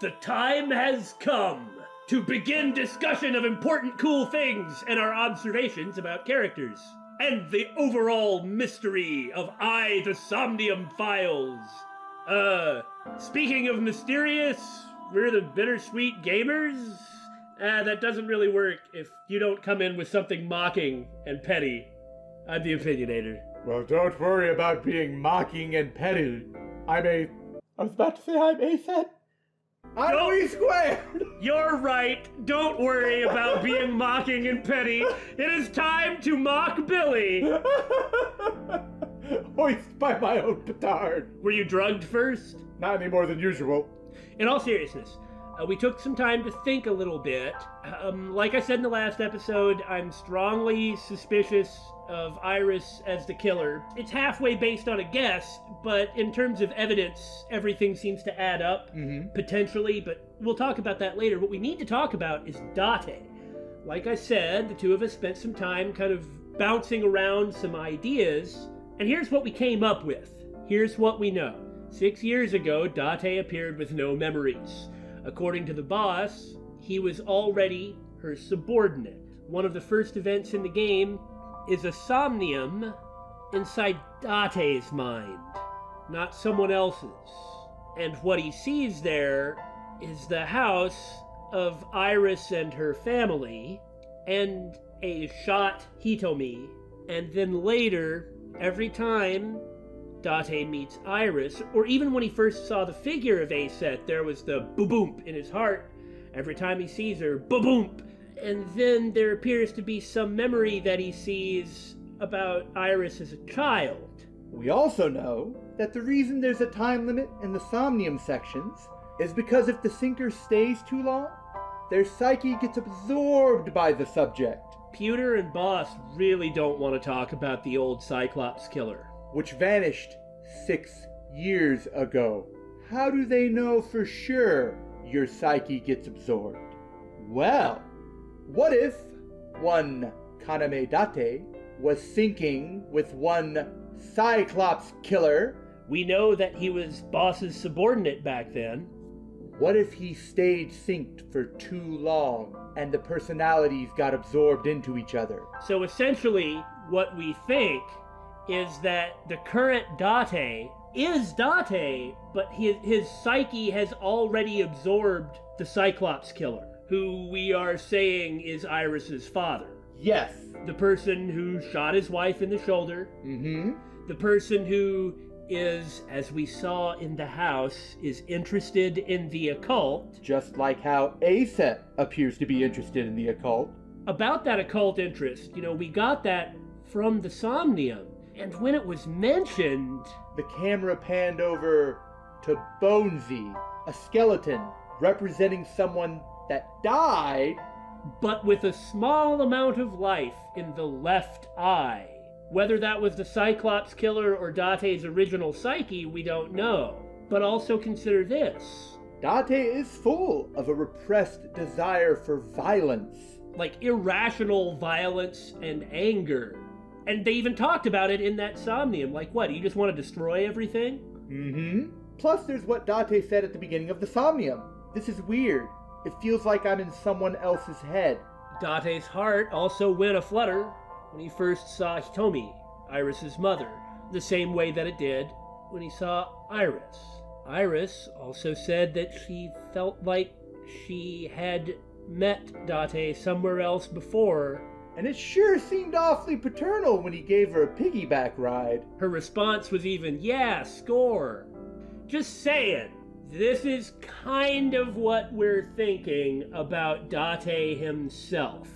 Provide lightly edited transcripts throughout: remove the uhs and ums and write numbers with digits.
The time has come to begin discussion of important cool things and our observations about characters, and the overall mystery of the Somnium Files. Speaking of mysterious, we're the Bittersweet Gamers? That doesn't really work if you don't come in with something mocking and petty. I'm the Opinionator. Well, don't worry about being mocking and petty. I was about to say I'm A-set. I'm we squared! You're right. Don't worry about being mocking and petty. It is time to mock Billy. Hoist by my own petard. Were you drugged first? Not any more than usual. In all seriousness, we took some time to think a little bit. Like I said in the last episode, I'm strongly suspicious of Iris as the killer. It's halfway based on a guess, but in terms of evidence, everything seems to add up, potentially, but we'll talk about that later. What we need to talk about is Date. Like I said, the two of us spent some time kind of bouncing around some ideas, and here's what we came up with. Here's what we know. 6 years ago, Date appeared with no memories. According to the boss, he was already her subordinate. One of the first events in the game is a somnium inside Date's mind, not someone else's. And what he sees there is the house of Iris and her family, and a shot Hitomi. And then later, every time Date meets Iris, or even when he first saw the figure of A-Set, there was the boom in his heart. Every time he sees her, boom. And then there appears to be some memory that he sees about Iris as a child. We also know that the reason there's a time limit in the Somnium sections is because if the sinker stays too long, their psyche gets absorbed by the subject. Pewter and Boss really don't want to talk about the old Cyclops killer, which vanished 6 years ago. How do they know for sure your psyche gets absorbed? Well, what if one Kaname Date was syncing with one Cyclops killer? We know that he was Boss's subordinate back then. What if he stayed synced for too long and the personalities got absorbed into each other? So essentially, what we think is that the current Date is Date, but his psyche has already absorbed the Cyclops killer, who we are saying is Iris's father. Yes. The person who shot his wife in the shoulder. The person who is, as we saw in the house, is interested in the occult. Just like how A-Set appears to be interested in the occult. About that occult interest, we got that from the Somnium. And when it was mentioned, the camera panned over to Bonesy, a skeleton representing someone that died, but with a small amount of life in the left eye. Whether that was the Cyclops killer or Date's original psyche, we don't know. But also consider this. Date is full of a repressed desire for violence. Like irrational violence and anger. And they even talked about it in that Somnium. Like, what, you just want to destroy everything? Plus, there's what Date said at the beginning of the Somnium. This is weird. It feels like I'm in someone else's head. Date's heart also went aflutter when he first saw Hitomi, Iris's mother, the same way that it did when he saw Iris. Iris also said that she felt like she had met Date somewhere else before, and it sure seemed awfully paternal when he gave her a piggyback ride. Her response was even, yeah, score. Just saying, this is kind of what we're thinking about Date himself.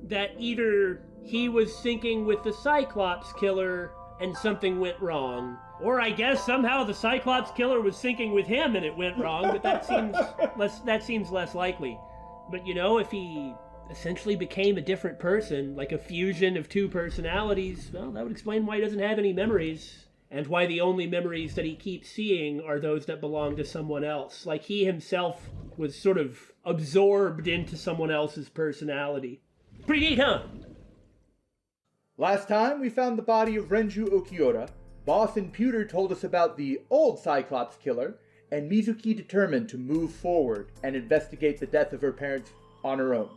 That either he was syncing with the Cyclops killer and something went wrong, or I guess somehow the Cyclops killer was syncing with him and it went wrong, but that seems less likely. But if he essentially became a different person, like a fusion of two personalities, well, that would explain why he doesn't have any memories, and why the only memories that he keeps seeing are those that belong to someone else. Like he himself was sort of absorbed into someone else's personality. Pretty neat, huh? Last time we found the body of Renju Okiura, Boss and Pewter told us about the old Cyclops killer, and Mizuki determined to move forward and investigate the death of her parents on her own.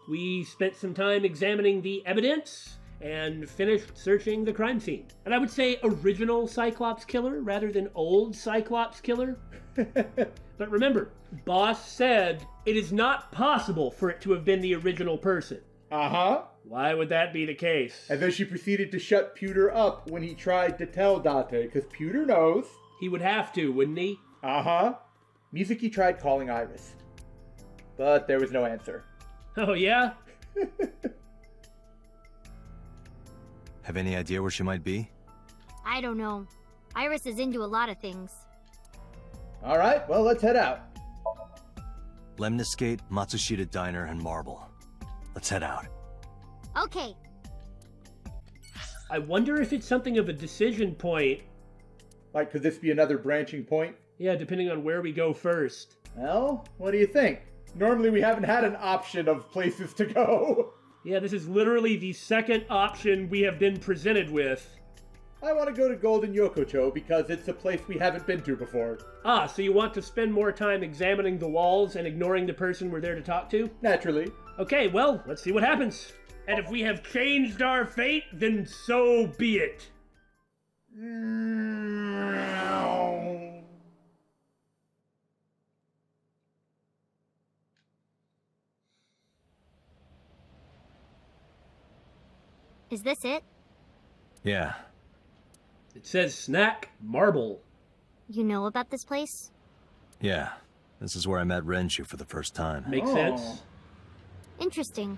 We spent some time examining the evidence and finished searching the crime scene. And I would say original Cyclops killer rather than old Cyclops killer. But remember, Boss said it is not possible for it to have been the original person. Uh-huh. Why would that be the case? And then she proceeded to shut Pewter up when he tried to tell Date, because Pewter knows. He would have to, wouldn't he? Uh-huh. Mizuki tried calling Iris, but there was no answer. Oh, yeah? Have any idea where she might be? I don't know. Iris is into a lot of things. All right, well, let's head out. Lemniscate, Matsushita Diner, and Marble. Let's head out. Okay. I wonder if it's something of a decision point. Like, could this be another branching point? Yeah, depending on where we go first. Well, what do you think? Normally we haven't had an option of places to go. Yeah, this is literally the second option we have been presented with. I want to go to Golden Yokocho because it's a place we haven't been to before. Ah, so you want to spend more time examining the walls and ignoring the person we're there to talk to? Naturally. Okay, well, let's see what happens. And if we have changed our fate, then so be it. Is this it? Yeah. It says snack marble. You know about this place? Yeah. This is where I met Renshu for the first time. Makes sense. Interesting.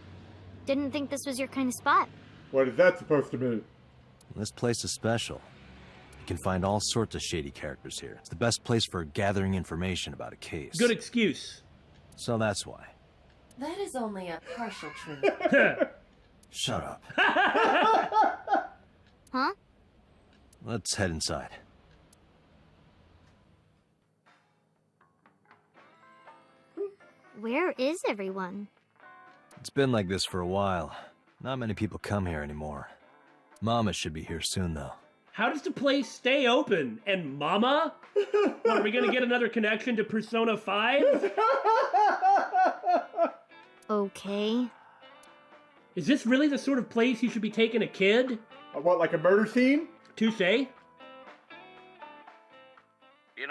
Didn't think this was your kind of spot. What is that supposed to mean? This place is special. You can find all sorts of shady characters here. It's the best place for gathering information about a case. Good excuse. So that's why. That is only a partial truth. Shut up. Huh? Let's head inside. Where is everyone? It's been like this for a while. Not many people come here anymore. Mama should be here soon, though. How does the place stay open? And Mama? What, are we gonna get another connection to Persona 5? Okay. Is this really the sort of place you should be taking a kid? What, like a murder scene? Touche. In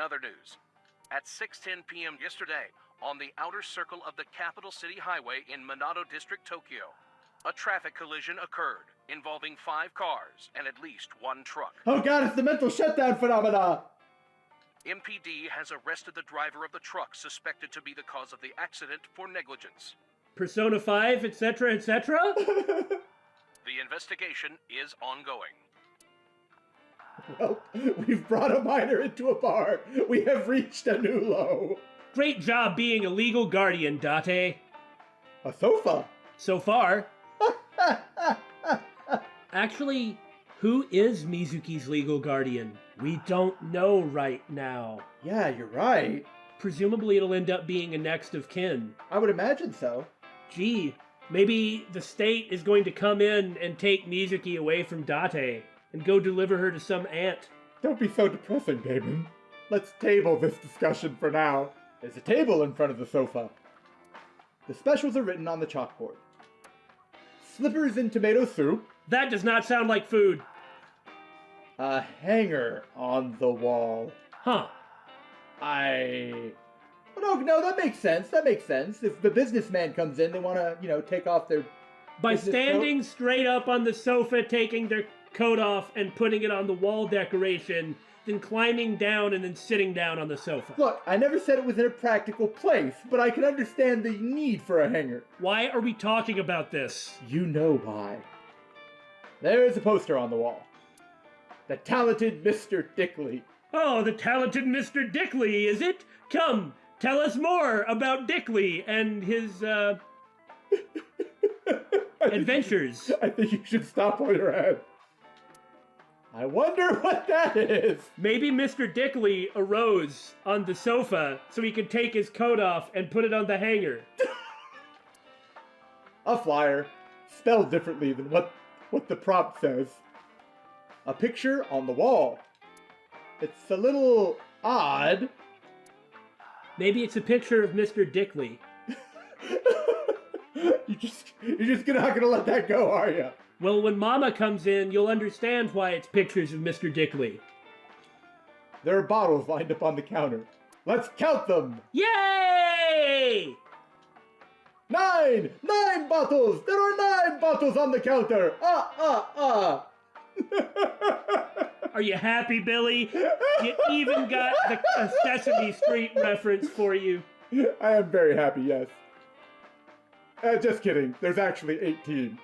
other news, at 6:10 p.m. yesterday, on the outer circle of the capital city highway in Minato District, Tokyo, a traffic collision occurred involving 5 cars and at least 1 truck. Oh god, it's the mental shutdown phenomena! MPD has arrested the driver of the truck suspected to be the cause of the accident for negligence. Persona 5, etc., etc.? The investigation is ongoing. Well, we've brought a minor into a bar. We have reached a new low. Great job being a legal guardian, Date. A sofa? So far. Actually, who is Mizuki's legal guardian? We don't know right now. Yeah, you're right. Presumably it'll end up being a next of kin. I would imagine so. Gee, maybe the state is going to come in and take Mizuki away from Date and go deliver her to some aunt. Don't be so depressing, Damon. Let's table this discussion for now. There's a table in front of the sofa. The specials are written on the chalkboard. Slippers in tomato soup. That does not sound like food. A hanger on the wall. Huh. Oh, no, that makes sense. That makes sense. If the businessman comes in, they want to, take off their... By business standing coat. straight up on the sofa, taking their coat off and putting it on the wall decoration, then climbing down and then sitting down on the sofa. Look, I never said it was in a practical place, but I can understand the need for a hanger. Why are we talking about this? You know why. There's a poster on the wall. The talented Mr. Dickley. Oh, the talented Mr. Dickley, is it? Come, tell us more about Dickley and his, adventures. I think you should stop on your head. I wonder what that is. Maybe Mr. Dickley arose on the sofa so he could take his coat off and put it on the hanger. A flyer, spelled differently than what the prompt says. A picture on the wall. It's a little odd. Maybe it's a picture of Mr. Dickley. You're just not gonna let that go, are you? Well, when Mama comes in, you'll understand why it's pictures of Mr. Dickley. There are bottles lined up on the counter. Let's count them! Yay! 9! 9 bottles! There are 9 bottles on the counter! Are you happy, Billy? You even got a Sesame Street reference for you. I am very happy, yes. Just kidding. There's actually 18.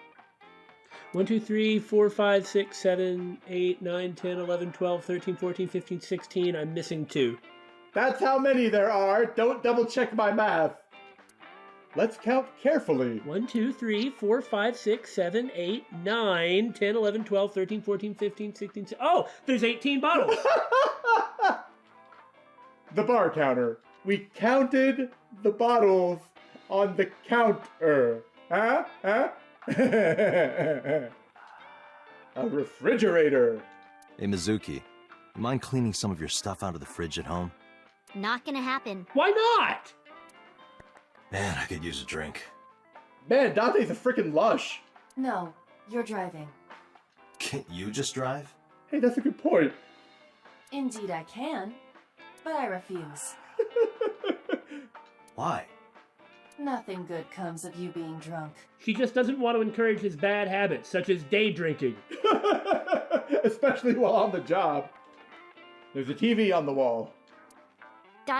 1, 2, 3, 4, 5, 6, 7, 8, 9, 10, 11, 12, 13, 14, 15, 16. I'm missing 2. That's how many there are. Don't double check my math. Let's count carefully. 1, 2, 3, 4, 5, 6, 7, 8, 9, 10, 11, 12, 13, 14, 15, 16. Oh, there's 18 bottles. The bar counter. We counted the bottles on the counter. Huh? A refrigerator. Hey, Mizuki, you mind cleaning some of your stuff out of the fridge at home? Not gonna happen. Why not? Man, I could use a drink. Man, Dante's a freaking lush. No, you're driving. Can't you just drive? Hey, that's a good point. Indeed I can, but I refuse. Why? Nothing good comes of you being drunk. She just doesn't want to encourage his bad habits, such as day drinking. Especially while on the job. There's a TV on the wall.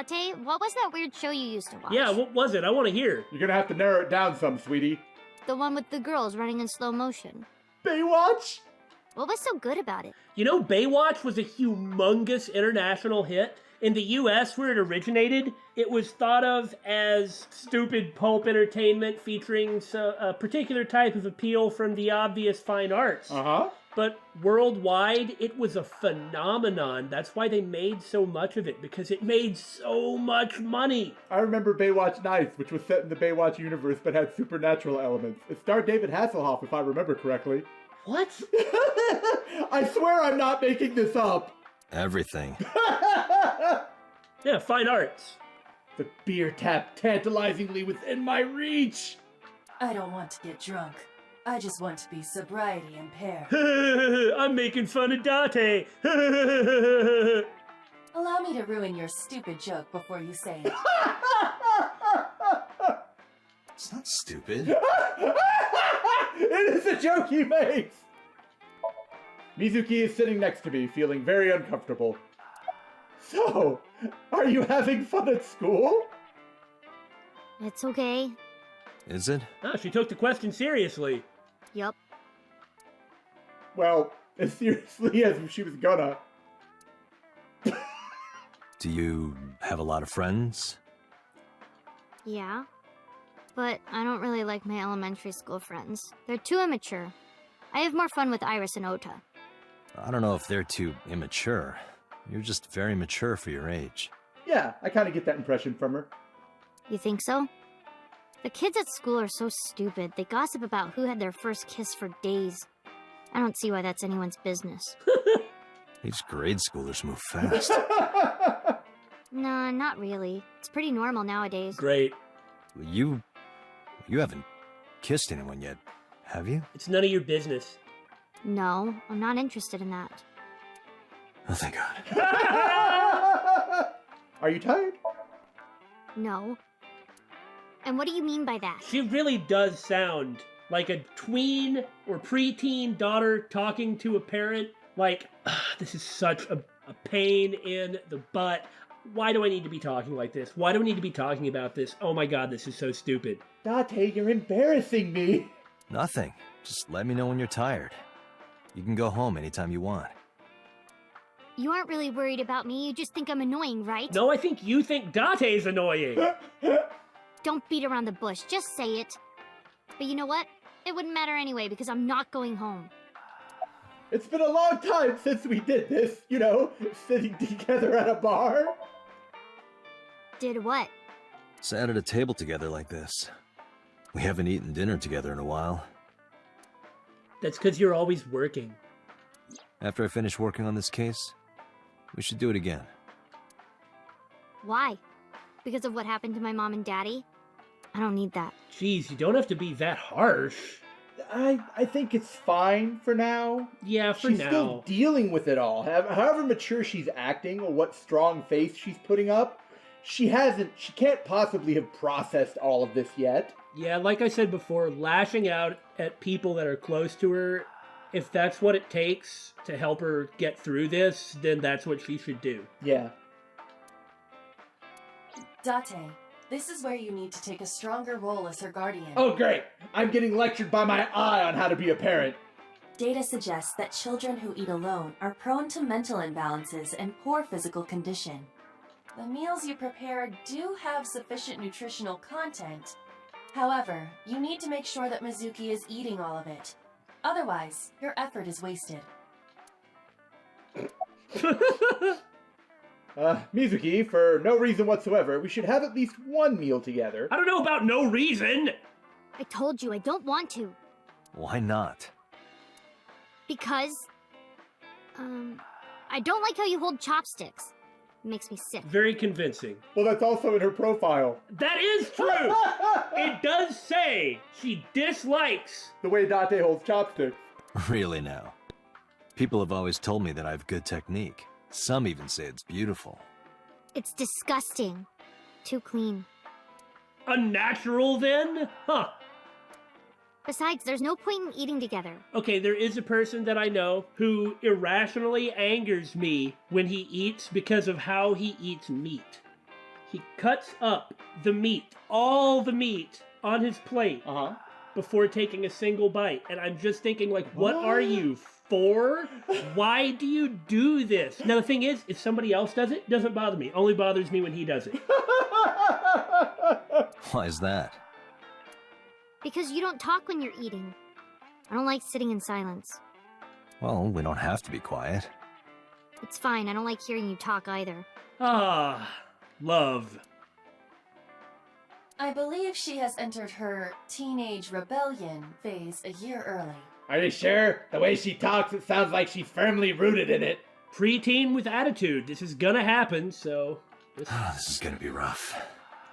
Date, what was that weird show you used to watch? Yeah, what was it? I want to hear. You're gonna have to narrow it down some, sweetie. The one with the girls running in slow motion. Baywatch? What was so good about it? You know, Baywatch was a humongous international hit. In the US, where it originated, it was thought of as stupid pulp entertainment featuring a particular type of appeal from the obvious fine arts. Uh-huh. But worldwide, it was a phenomenon. That's why they made so much of it, because it made so much money. I remember Baywatch Nights, which was set in the Baywatch universe but had supernatural elements. It starred David Hasselhoff, if I remember correctly. What? I swear I'm not making this up. Everything. Yeah, fine arts. The beer tap tantalizingly within my reach. I don't want to get drunk. I just want to be sobriety impaired. I'm making fun of Date. Allow me to ruin your stupid joke before you say it. It's not stupid. It is a joke he makes. Mizuki is sitting next to me, feeling very uncomfortable. So, are you having fun at school? It's okay. Is it? Oh, she took the question seriously. Yup. Well, as seriously as she was gonna. Do you have a lot of friends? Yeah. But I don't really like my elementary school friends. They're too immature. I have more fun with Iris and Ota. I don't know if they're too immature. You're just very mature for your age. Yeah, I kind of get that impression from her. You think so? The kids at school are so stupid. They gossip about who had their first kiss for days. I don't see why that's anyone's business. These grade schoolers move fast. Nah, not really. It's pretty normal nowadays. Great. You haven't kissed anyone yet, have you? It's none of your business. No, I'm not interested in that. Oh, thank God. Are you tired? No. And what do you mean by that? She really does sound like a tween or preteen daughter talking to a parent. Like, this is such a pain in the butt. Why do I need to be talking like this? Why do I need to be talking about this? Oh my God, this is so stupid. Date, you're embarrassing me. Nothing. Just let me know when you're tired. You can go home anytime you want. You aren't really worried about me, you just think I'm annoying, right? No, I think you think Date's annoying. Don't beat around the bush, just say it. But you know what? It wouldn't matter anyway because I'm not going home. It's been a long time since we did this, you know, sitting together at a bar. Did what? Sat at a table together like this. We haven't eaten dinner together in a while. That's because you're always working. After I finish working on this case, we should do it again. Why? because of what happened to my mom and daddy. I don't need that. Jeez, you don't have to be that harsh. I think it's fine for now. Yeah, for she's now. still dealing with it all. However mature she's acting or what strong face she's putting up, she can't possibly have processed all of this yet. Yeah, like I said before, lashing out at people that are close to her, if that's what it takes to help her get through this, then that's what she should do. Yeah. Date, this is where you need to take a stronger role as her guardian. Oh, great. I'm getting lectured by my eye on how to be a parent. Data suggests that children who eat alone are prone to mental imbalances and poor physical condition. The meals you prepare do have sufficient nutritional content. However, you need to make sure that Mizuki is eating all of it. Otherwise, your effort is wasted. Mizuki, for no reason whatsoever, we should have at least one meal together. I don't know about no reason! I told you I don't want to. Why not? Because... I don't like how you hold chopsticks. It makes me sick. Very convincing. Well, that's also in her profile. That is true! It does say she dislikes. The way Date holds chopsticks. Really now? People have always told me that I have good technique. Some even say it's beautiful. It's disgusting. Too clean. Unnatural then? Huh. Besides, there's no point in eating together. Okay, there is a person that I know who irrationally angers me when he eats because of how he eats meat. He cuts up the meat, all the meat, on his plate before taking a single bite. And I'm just thinking, like, what are you, 4? Why do you do this? Now, the thing is, if somebody else does it, it doesn't bother me. It only bothers me when he does it. Why is that? Because you don't talk when you're eating. I don't like sitting in silence. Well, we don't have to be quiet. It's fine, I don't like hearing you talk either. Ah, love. I believe she has entered her teenage rebellion phase a year early. Are you sure? The way she talks, it sounds like she's firmly rooted in it. Preteen with attitude. This is gonna happen, so... This is gonna be rough.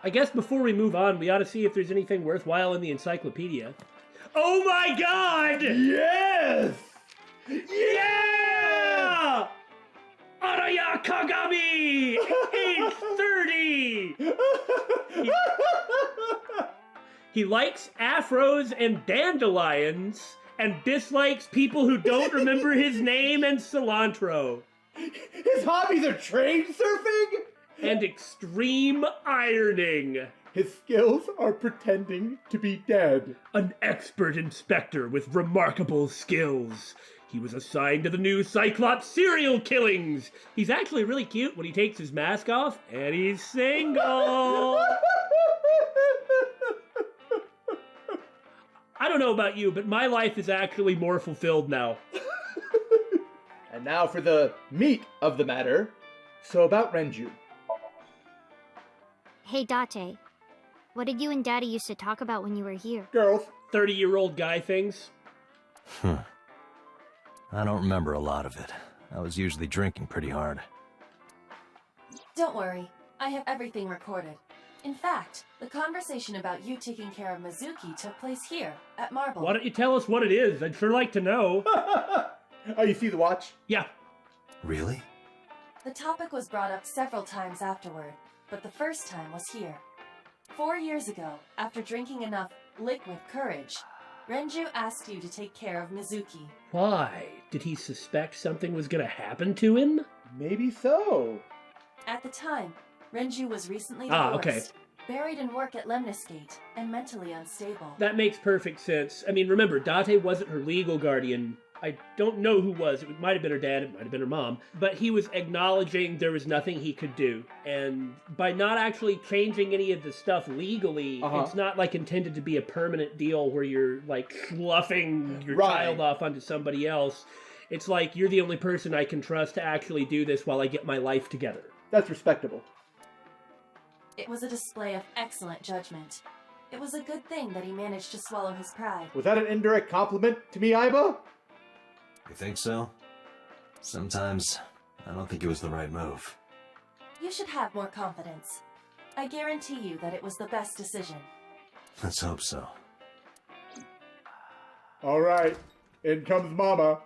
I guess before we move on, we ought to see if there's anything worthwhile in the encyclopedia. Oh my god! Yes! Yeah! Araya Kagami! Age 30! He likes afros and dandelions, and dislikes people who don't remember his name and cilantro. His hobbies are train surfing? And extreme ironing. His skills are pretending to be dead. An expert inspector with remarkable skills. He was assigned to the new Cyclops serial killings. He's actually really cute when he takes his mask off, and he's single. I don't know about you, but my life is actually more fulfilled now. And now for the meat of the matter. So about Renju. Hey, Date. What did you and Daddy used to talk about when you were here? Girls. 30-year-old guy things. I don't remember a lot of it. I was usually drinking pretty hard. Don't worry, I have everything recorded. In fact, the conversation about you taking care of Mizuki took place here, at Marble. Why don't you tell us what it is? I'd sure like to know. Oh, you see the watch? Yeah. Really? The topic was brought up several times afterward, but the first time was here. 4 years ago, after drinking enough liquid courage, Renju asked you to take care of Mizuki. Why? Did he suspect something was gonna happen to him? Maybe so. At the time, Renju was recently Ah, divorced, okay. buried in work at Lemniscate, and mentally unstable. That makes perfect sense. I mean, remember, Date wasn't her legal guardian. I don't know who was. It might have been her dad, it might have been her mom. But he was acknowledging there was nothing he could do. And by not actually changing any of the stuff legally, it's not like intended to be a permanent deal where you're like sloughing your child off onto somebody else. It's like, you're the only person I can trust to actually do this while I get my life together. That's respectable. It was a display of excellent judgment. It was a good thing that he managed to swallow his pride. Was that an indirect compliment to me, Aiba? You think so? Sometimes, I don't think it was the right move. You should have more confidence. I guarantee you that it was the best decision. Let's hope so. All right, in comes Mama.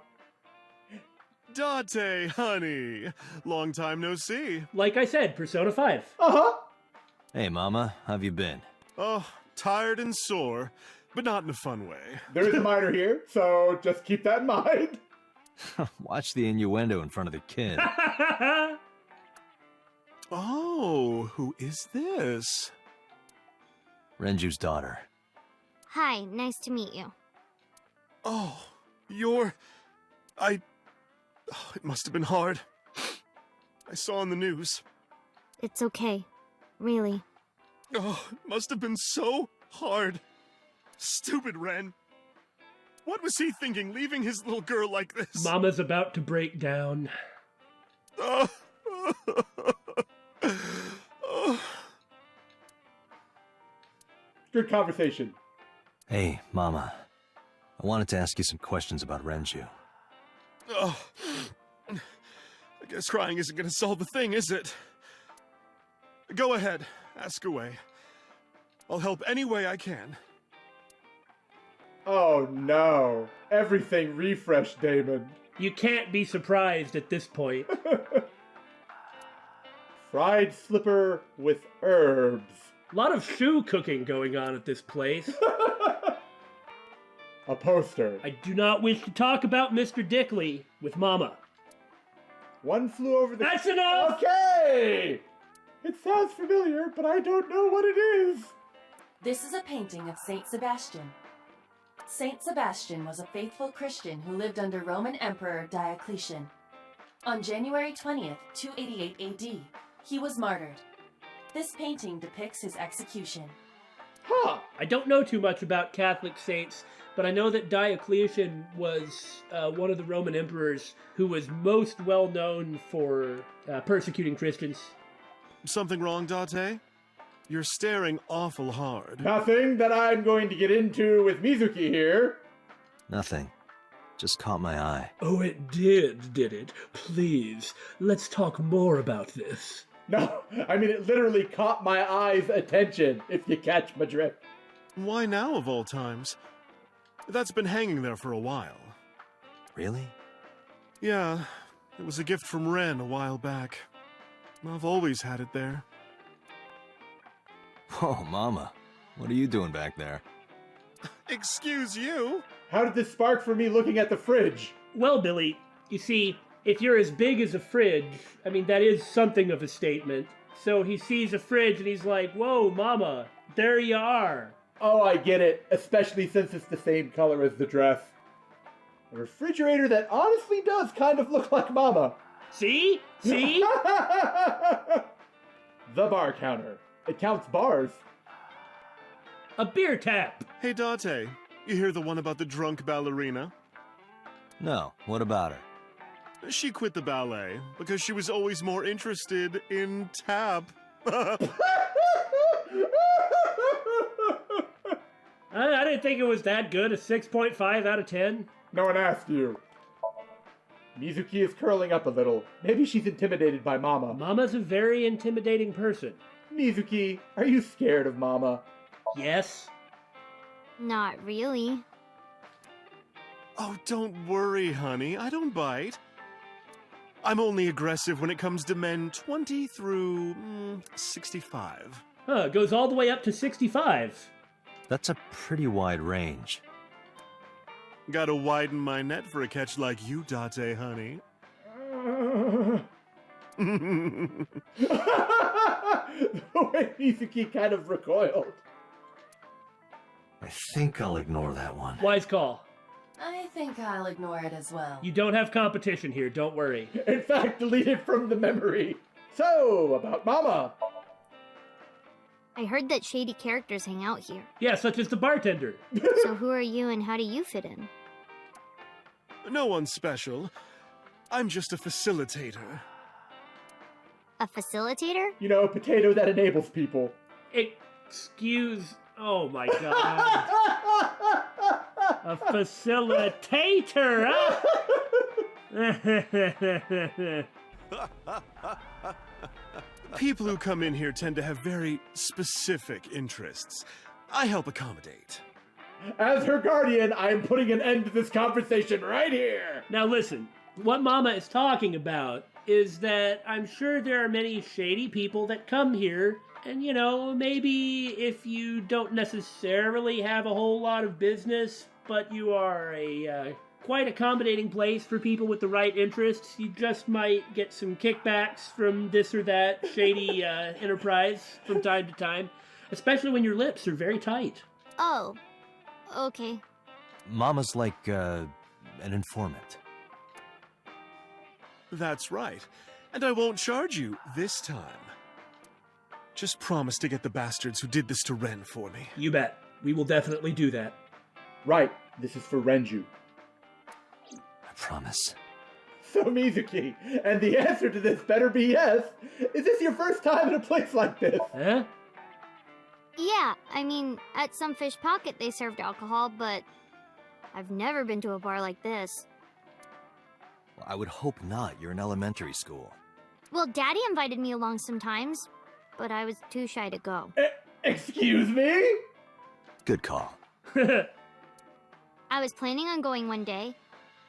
Date, honey. Long time no see. Like I said, Persona 5. Uh-huh. Hey, Mama, how have you been? Oh, tired and sore, but not in a fun way. There's a minor here, so just keep that in mind. Watch the innuendo in front of the kid. Oh, who is this? Renju's daughter. Hi, nice to meet you. Oh, Oh, it must have been hard. I saw on the news. It's okay. Really. Oh, it must have been so hard. Stupid Ren. What was he thinking, leaving his little girl like this? Mama's about to break down. Oh. Good conversation. Hey, Mama. I wanted to ask you some questions about Renju. Oh. I guess crying isn't gonna solve the thing, is it? Go ahead, ask away. I'll help any way I can. Oh no. Everything refreshed, Damon. You can't be surprised at this point. Fried slipper with herbs. A lot of shoe cooking going on at this place. A poster. I do not wish to talk about Mr. Dickley with Mama. One flew over the... That's enough! Okay! It sounds familiar, but I don't know what it is. This is a painting of Saint Sebastian. Saint Sebastian was a faithful Christian who lived under Roman Emperor Diocletian. On January 20th, 288 AD, he was martyred. This painting depicts his execution. Huh! I don't know too much about Catholic saints, but I know that Diocletian was one of the Roman emperors who was most well known for persecuting Christians. Something wrong, Date? You're staring awful hard. Nothing that I'm going to get into with Mizuki here. Nothing. Just caught my eye. Oh, it did it? Please, let's talk more about this. No, I mean it literally caught my eye's attention, if you catch my drift. Why now, of all times? That's been hanging there for a while. Really? Yeah, it was a gift from Ren a while back. I've always had it there. Whoa, Mama. What are you doing back there? Excuse you? How did this spark for me looking at the fridge? Well, Billy, you see, if you're as big as a fridge, I mean, that is something of a statement. So he sees a fridge and he's like, whoa, Mama, there you are. Oh, I get it, especially since it's the same color as the dress. A refrigerator that honestly does kind of look like Mama. See? See? The bar counter. It counts bars. A beer tap. Hey, Date, you hear the one about the drunk ballerina? No, what about her? She quit the ballet because she was always more interested in tap. I didn't think it was that good. A 6.5 out of 10. No one asked you. Mizuki is curling up a little. Maybe she's intimidated by Mama. Mama's a very intimidating person. Mizuki, are you scared of Mama? Yes. Not really. Oh, don't worry, honey. I don't bite. I'm only aggressive when it comes to men 20 through 65. Huh, goes all the way up to 65. That's a pretty wide range. Gotta widen my net for a catch like you, Date, honey. The way Mizuki kind of recoiled. I think I'll ignore that one. Wise call. I think I'll ignore it as well. You don't have competition here, don't worry. In fact, deleted from the memory. So, about Mama. I heard that shady characters hang out here. Yeah, such as the bartender. So who are you and how do you fit in? No one special. I'm just a facilitator. A facilitator? You know, potato that enables people. Excuse... Oh my god. A facilitator, huh? People who come in here tend to have very specific interests. I help accommodate. As her guardian, I am putting an end to this conversation right here. Now listen, what Mama is talking about is that I'm sure there are many shady people that come here, and maybe if you don't necessarily have a whole lot of business, but you are a quite accommodating place for people with the right interests, you just might get some kickbacks from this or that shady enterprise from time to time, especially when your lips are very tight. Oh, okay. Mama's like, an informant. That's right. And I won't charge you this time. Just promise to get the bastards who did this to Ren for me. You bet. We will definitely do that. Right, this is for Renju. I promise. So Mizuki, and the answer to this better be yes. Is this your first time in a place like this? Huh? Yeah, I mean, at some fish pocket they served alcohol, but I've never been to a bar like this. Well, I would hope not. You're in elementary school. Well, Daddy invited me along sometimes, but I was too shy to go. Excuse me? Good call. I was planning on going one day,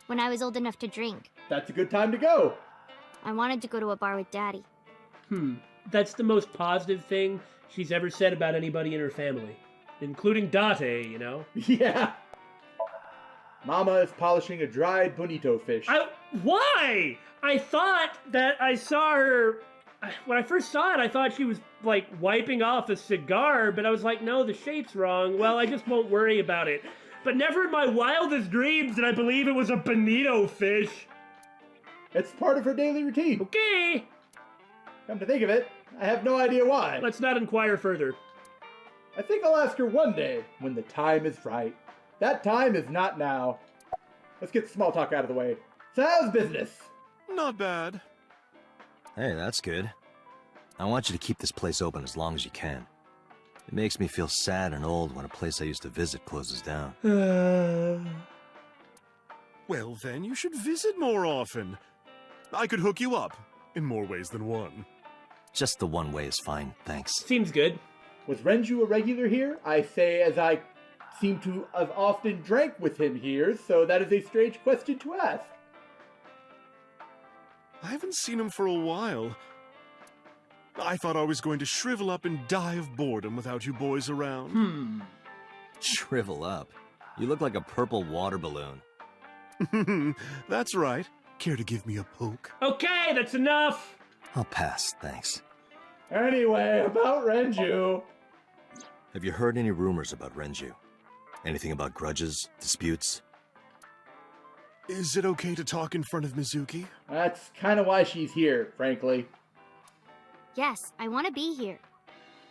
when I was old enough to drink. That's a good time to go. I wanted to go to a bar with Daddy. That's the most positive thing she's ever said about anybody in her family. Including Date, Yeah. Mama is polishing a dried bonito fish. Why? I thought that I saw her... When I first saw it, I thought she was, wiping off a cigar, but I was like, no, the shape's wrong. Well, I just won't worry about it. But never in my wildest dreams did I believe it was a bonito fish. It's part of her daily routine. Okay. Come to think of it, I have no idea why. Let's not inquire further. I think I'll ask her one day, when the time is right. That time is not now. Let's get the small talk out of the way. So how's business? Not bad. Hey, that's good. I want you to keep this place open as long as you can. It makes me feel sad and old when a place I used to visit closes down. Well, then you should visit more often. I could hook you up, in more ways than one. Just the one way is fine, thanks. Seems good. Was Renju a regular here? I say as I seem to have often drank with him here, so that is a strange question to ask. I haven't seen him for a while. I thought I was going to shrivel up and die of boredom without you boys around. Shrivel up. You look like a purple water balloon. That's right. Care to give me a poke? Okay, that's enough. I'll pass, thanks. Anyway, about Renju. Have you heard any rumors about Renju? Anything about grudges, disputes? Is it okay to talk in front of Mizuki? That's kind of why she's here, frankly. Yes, I want to be here.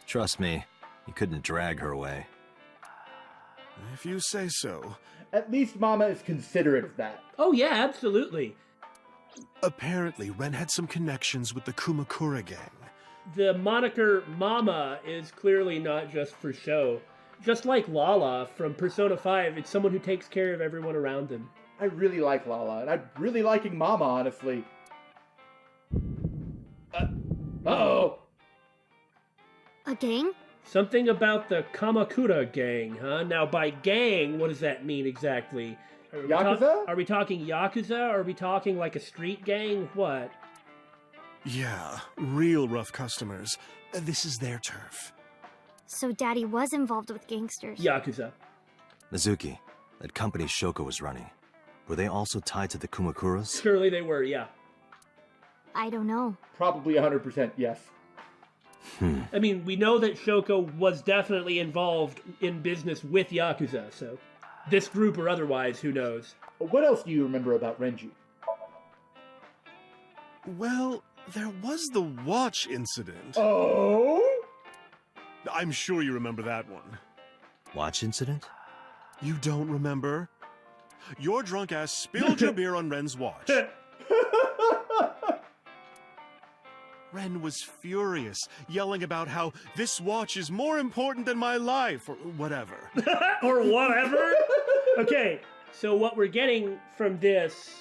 Trust me, you couldn't drag her away. If you say so. At least Mama is considerate of that. Oh yeah, absolutely. Apparently, Ren had some connections with the Kumakura gang. The moniker Mama is clearly not just for show. Just like Lala from Persona 5, it's someone who takes care of everyone around them. I really like Lala, and I'm really liking Mama, honestly. Uh-oh! A gang? Something about the Kamakura gang, huh? Now, by gang, what does that mean exactly? Yakuza? Are we talking Yakuza? Are we talking like a street gang? What? Yeah, real rough customers. This is their turf. So Daddy was involved with gangsters. Yakuza. Mizuki, that company Shoko was running, were they also tied to the Kumakuras? Surely they were, yeah. I don't know. Probably 100% yes. I mean, we know that Shoko was definitely involved in business with Yakuza, so... This group or otherwise, who knows? What else do you remember about Renju? Well, there was the watch incident. Oh? I'm sure you remember that one. Watch incident? You don't remember? Your drunk ass spilled your beer on Ren's watch. Ren was furious, yelling about how this watch is more important than my life, or whatever. Or whatever? Okay, so what we're getting from this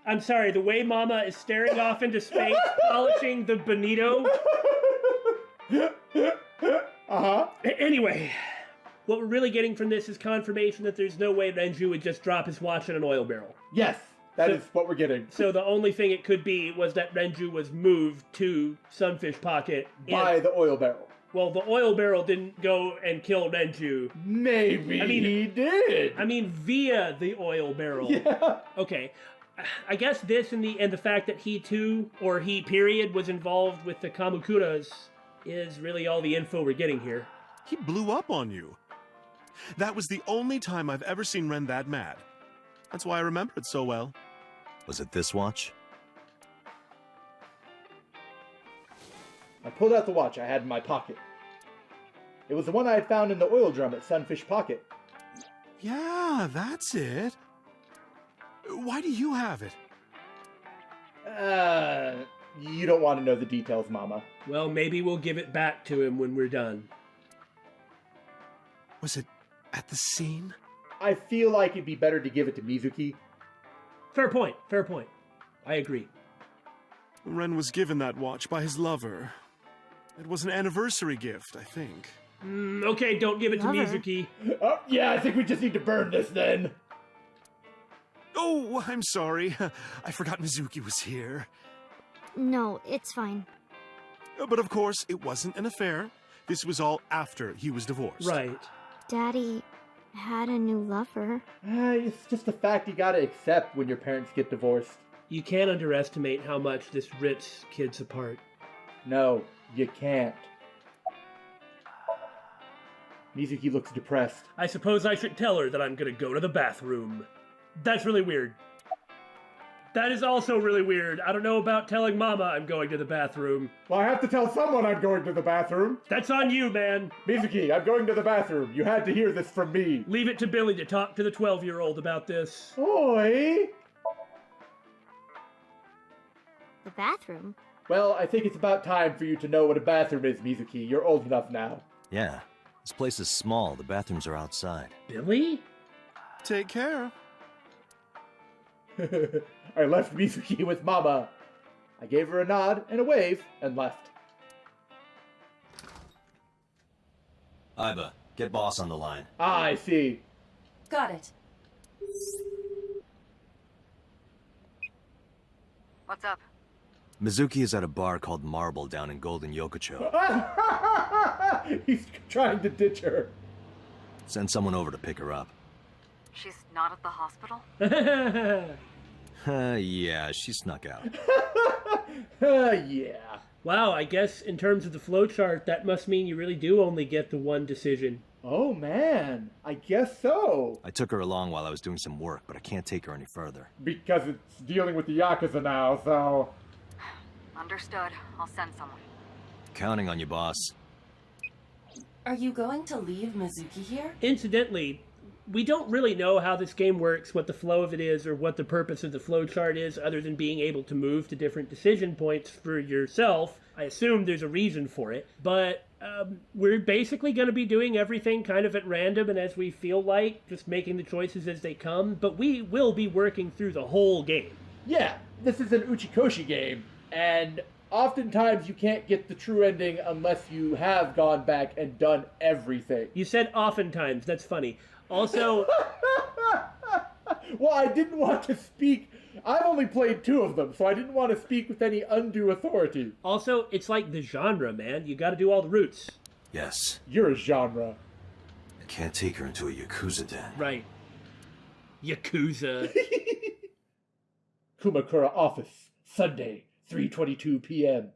I'm sorry, the way Mama is staring off into space, polishing the bonito. Uh-huh. Anyway, what we're really getting from this is confirmation that there's no way Renju would just drop his watch in an oil barrel. Yes, that is what we're getting. So the only thing it could be was that Renju was moved to Sunfish Pocket. By the oil barrel. Well, the oil barrel didn't go and kill Renju. Maybe he did. I mean, via the oil barrel. Yeah. Okay. I guess this and the fact that he too, or he period, was involved with the Kamukuras is really all the info we're getting here. He blew up on you. That was the only time I've ever seen Ren that mad. That's why I remember it so well. Was it this watch? I pulled out the watch I had in my pocket. It was the one I had found in the oil drum at Sunfish Pocket. Yeah, that's it. Why do you have it? You don't want to know the details, Mama. Well, maybe we'll give it back to him when we're done. Was it at the scene? I feel like it'd be better to give it to Mizuki. Fair point, fair point. I agree. Ren was given that watch by his lover. It was an anniversary gift, I think. Okay, don't give it to Lover? Mizuki. Oh, yeah, I think we just need to burn this then. Oh, I'm sorry. I forgot Mizuki was here. No, it's fine. But of course, it wasn't an affair. This was all after he was divorced. Right. Daddy had a new lover. It's just a fact you gotta accept when your parents get divorced. You can't underestimate how much this rips kids apart. No, you can't. Mizuki looks depressed. I suppose I should tell her that I'm gonna go to the bathroom. That's really weird. That is also really weird. I don't know about telling Mama I'm going to the bathroom. Well, I have to tell someone I'm going to the bathroom. That's on you, man. Mizuki, I'm going to the bathroom. You had to hear this from me. Leave it to Billy to talk to the 12-year-old about this. Oi! The bathroom? Well, I think it's about time for you to know what a bathroom is, Mizuki. You're old enough now. Yeah. This place is small. The bathrooms are outside. Billy? Take care. I left Mizuki with Mama. I gave her a nod and a wave and left. Iba, get boss on the line. Ah, I see. Got it. What's up? Mizuki is at a bar called Marble down in Golden Yokocho. He's trying to ditch her. Send someone over to pick her up. She's not at the hospital? Yeah, she snuck out. Yeah. Wow, I guess in terms of the flowchart, that must mean you really do only get the one decision. Oh, man. I guess so. I took her along while I was doing some work, but I can't take her any further. Because it's dealing with the Yakuza now, so... Understood. I'll send someone. Counting on you, boss. Are you going to leave Mizuki here? Incidentally, we don't really know how this game works, what the flow of it is, or what the purpose of the flowchart is, other than being able to move to different decision points for yourself. I assume there's a reason for it, but we're basically going to be doing everything kind of at random and as we feel like, just making the choices as they come, but we will be working through the whole game. Yeah, this is an Uchikoshi game, and oftentimes you can't get the true ending unless you have gone back and done everything. You said oftentimes, that's funny. Also... Well, I didn't want to speak... I've only played 2 of them, so I didn't want to speak with any undue authority. Also, it's like the genre, man. You gotta do all the routes. Yes. You're a genre. I can't take her into a Yakuza den. Right. Yakuza. Kumakura office, Sunday, 3:22 p.m.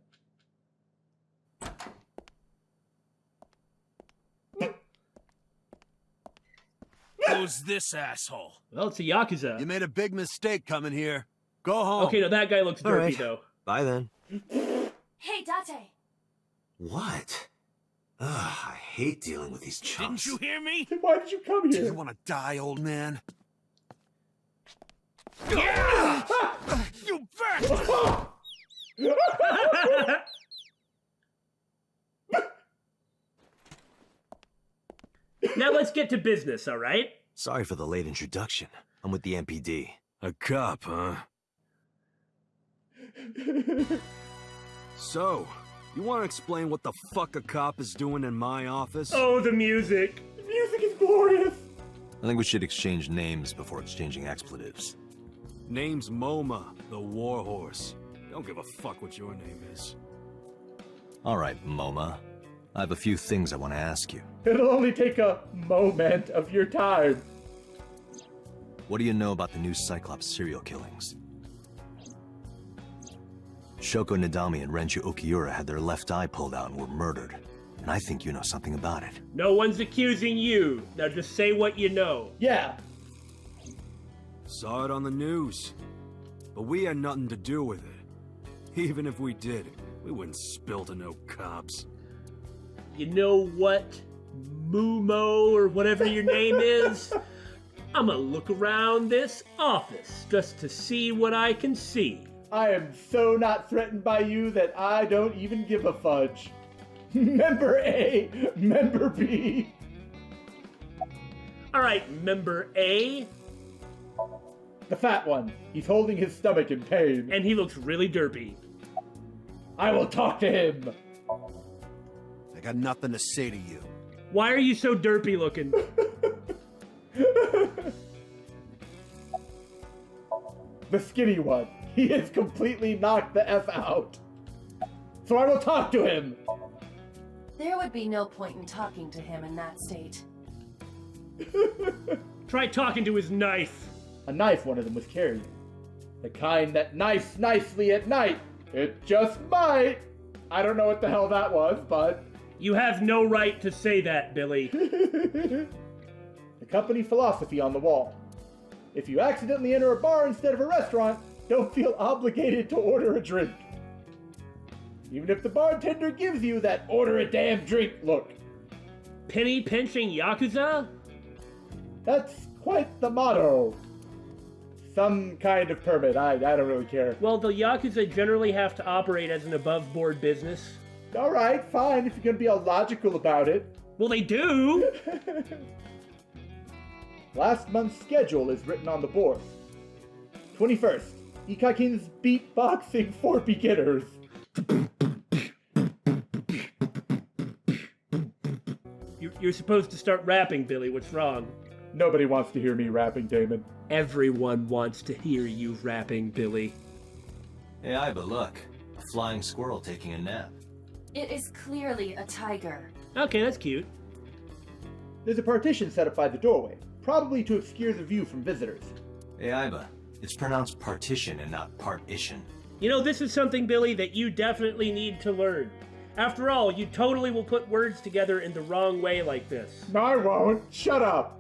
Who's this asshole? Well, it's a Yakuza. You made a big mistake coming here. Go home. Okay, now that guy looks All derpy, right. though. Bye then. Hey, Date! What? Ugh, I hate dealing with these chumps. Didn't you hear me? Then why did you come Do here? you want to die, old man? Yeah! You bet! Now let's get to business, all right? Sorry for the late introduction. I'm with the MPD. A cop, huh? So, you want to explain what the fuck a cop is doing in my office? Oh, the music. The music is glorious. I think we should exchange names before exchanging expletives. Name's MoMA, the warhorse. Don't give a fuck what your name is. All right, MoMA. I have a few things I want to ask you. It'll only take a moment of your time. What do you know about the new Cyclops serial killings? Shoko Nadami and Renju Okiura had their left eye pulled out and were murdered. And I think you know something about it. No one's accusing you. Now just say what you know. Yeah. Saw it on the news. But we had nothing to do with it. Even if we did, we wouldn't spill to no cops. You know what, Mumo, or whatever your name is? I'ma look around this office just to see what I can see. I am so not threatened by you that I don't even give a fudge. Member A, Member B. Alright, Member A. The fat one. He's holding his stomach in pain. And he looks really derpy. I will talk to him. I got nothing to say to you. Why are you so derpy looking? The skinny one. He has completely knocked the F out. So I will talk to him. There would be no point in talking to him in that state. Try talking to his knife. A knife one of them was carrying. The kind that knifes nicely at night. It just might. I don't know what the hell that was, but... You have no right to say that, Billy. The company philosophy on the wall. If you accidentally enter a bar instead of a restaurant, don't feel obligated to order a drink. Even if the bartender gives you that order a damn drink look. Penny pinching Yakuza? That's quite the motto. Some kind of permit, I don't really care. Well, the Yakuza generally have to operate as an above-board business. Alright, fine, if you're gonna be all logical about it. Well, they do! Last month's schedule is written on the board. 21st, Ikakin's beatboxing for beginners. You're supposed to start rapping, Billy. What's wrong? Nobody wants to hear me rapping, Damon. Everyone wants to hear you rapping, Billy. Hey, Iba, look. A flying squirrel taking a nap. It is clearly a tiger. Okay, that's cute. There's a partition set up by the doorway, probably to obscure the view from visitors. Hey, Iba. It's pronounced partition and not partition. You know, this is something, Billy, that you definitely need to learn. After all, you totally will put words together in the wrong way like this. No, I won't. Shut up.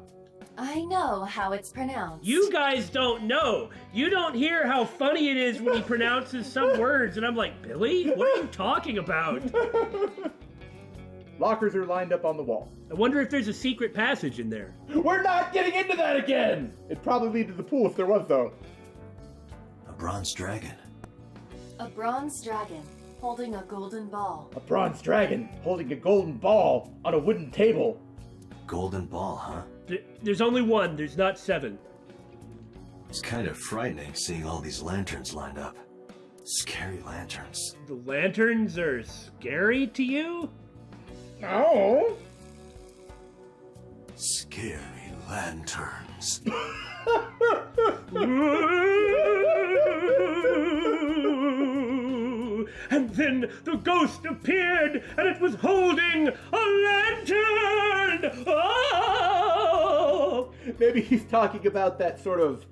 I know how it's pronounced. You guys don't know. You don't hear how funny it is when he pronounces some words, and I'm like, Billy, what are you talking about? Lockers are lined up on the wall. I wonder if there's a secret passage in there. We're not getting into that again! It'd probably lead to the pool if there was, though. A bronze dragon. A bronze dragon holding a golden ball. A bronze dragon holding a golden ball on a wooden table. Golden ball, huh? There's only one, there's not 7. It's kind of frightening seeing all these lanterns lined up. Scary lanterns. The lanterns are scary to you? No. Scary lanterns. And then the ghost appeared, and it was holding a lantern! Oh! Maybe he's talking about that sort of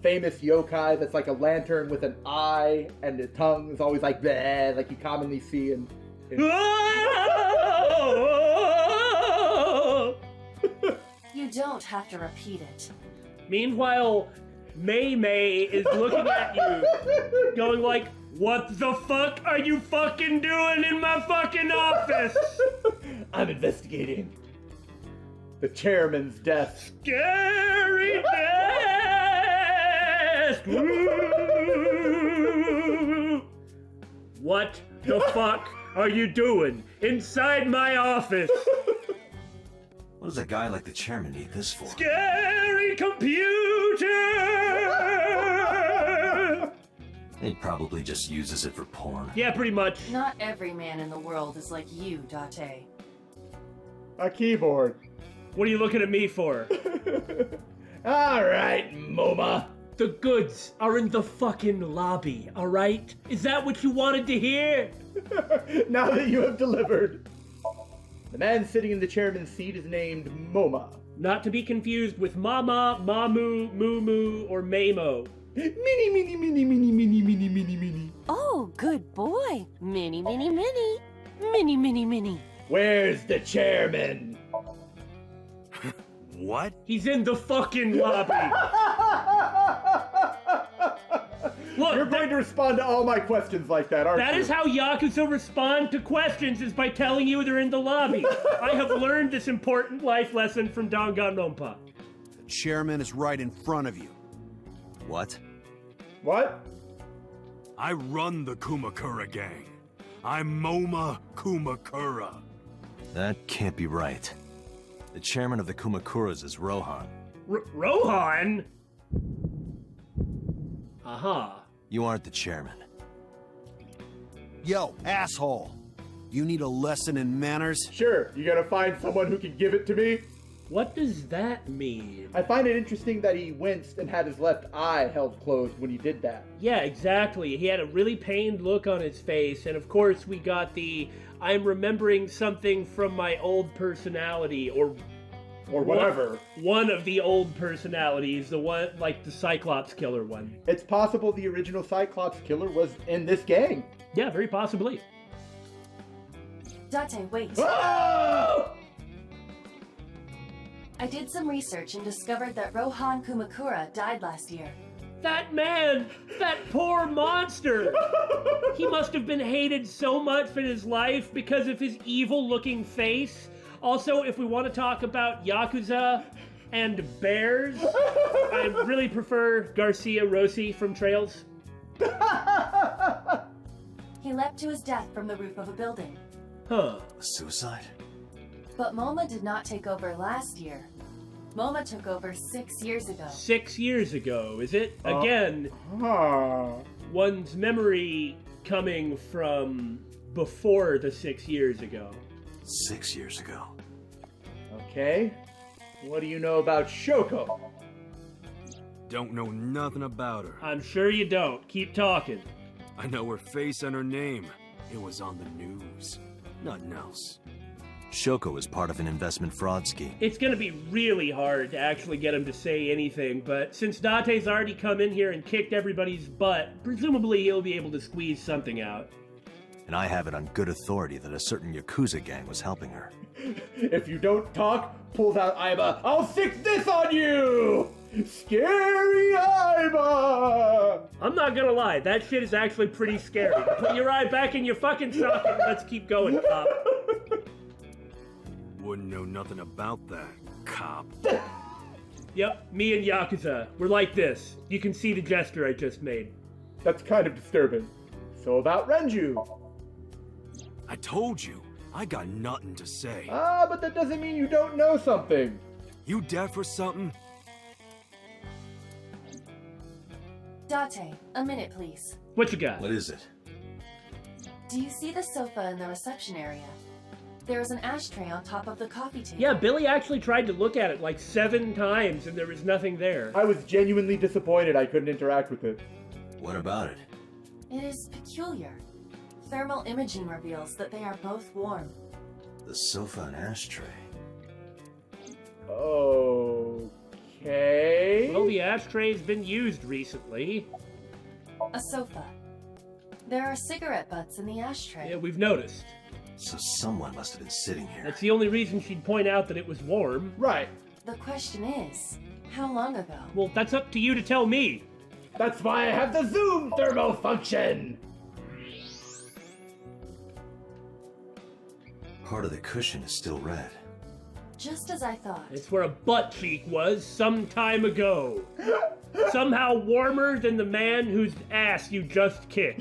famous yokai that's like a lantern with an eye, and the tongue is always like bleh, like you commonly see in... Oh! You don't have to repeat it. Meanwhile, May is looking at you, going like, what the fuck are you fucking doing in my fucking office? I'm investigating the chairman's death. Scary death! Woo! What the fuck are you doing inside my office? What does a guy like the chairman need this for? Scary computer! He probably just uses it for porn. Yeah, pretty much. Not every man in the world is like you, Date. A keyboard. What are you looking at me for? Alright, MoMA. The goods are in the fucking lobby, alright? Is that what you wanted to hear? Now that you have delivered. The man sitting in the chairman's seat is named MoMA. Not to be confused with Mama, Mamu, Moo, or Mamo. Mini, mini, mini, mini, mini, mini, mini, mini. Oh, good boy. Mini, mini, mini. Mini, mini, mini. Where's the chairman? What? He's in the fucking lobby. Look, You're going to respond to all my questions like that, aren't you? that is how Yakuza respond to questions, is by telling you they're in the lobby. I have learned this important life lesson from Danganronpa. The chairman is right in front of you. What? What? I run the Kumakura gang. I'm Moma Kumakura. That can't be right. The chairman of the Kumakuras is Rohan. Rohan? Aha. You aren't the chairman. Yo, asshole. You need a lesson in manners? Sure, you gotta find someone who can give it to me? What does that mean? I find it interesting that he winced and had his left eye held closed when he did that. Yeah, exactly. He had a really pained look on his face, and of course we got the I'm remembering something from my old personality, or whatever. One of the old personalities, the one, like the Cyclops killer one. It's possible the original Cyclops killer was in this gang. Yeah, very possibly. Date, wait. Oh! I did some research and discovered that Rohan Kumakura died last year. That man! That poor monster! He must have been hated so much in his life because of his evil-looking face. Also, if we want to talk about Yakuza and bears, I really prefer Garcia Rossi from Trails. He leapt to his death from the roof of a building. Huh. A suicide? But MoMA did not take over last year. MoMA took over 6 years ago. 6 years ago, is it? Again, one's memory coming from before the 6 years ago. 6 years ago. Okay. What do you know about Shoko? Don't know nothing about her. I'm sure you don't. Keep talking. I know her face and her name. It was on the news. Nothing else. Shoko is part of an investment fraud scheme. It's gonna be really hard to actually get him to say anything, but since Date's already come in here and kicked everybody's butt, presumably he'll be able to squeeze something out. And I have it on good authority that a certain Yakuza gang was helping her. If you don't talk, pulls out Aiba, I'll stick this on you! Scary Aiba! I'm not gonna lie, that shit is actually pretty scary. Put your eye back in your fucking socket and let's keep going, cop. Wouldn't know nothing about that, cop. Yep, me and Yakuza. We're like this. You can see the gesture I just made. That's kind of disturbing. So about Renju. I told you, I got nothing to say. But that doesn't mean you don't know something. You deaf or something? Date, a minute please. What you got? What is it? Do you see the sofa in the reception area? There is an ashtray on top of the coffee table. Yeah, Billy actually tried to look at it like 7 times and there was nothing there. I was genuinely disappointed I couldn't interact with it. What about it? It is peculiar. Thermal imaging reveals that they are both warm. The sofa and ashtray. Okay. Well, the ashtray's been used recently. A sofa. There are cigarette butts in the ashtray. Yeah, we've noticed. So someone must have been sitting here. That's the only reason she'd point out that it was warm. Right. The question is, how long ago? Well, that's up to you to tell me. That's why I have the zoom thermal function. Part of the cushion is still red. Just as I thought. It's where a butt cheek was some time ago. Somehow warmer than the man whose ass you just kicked.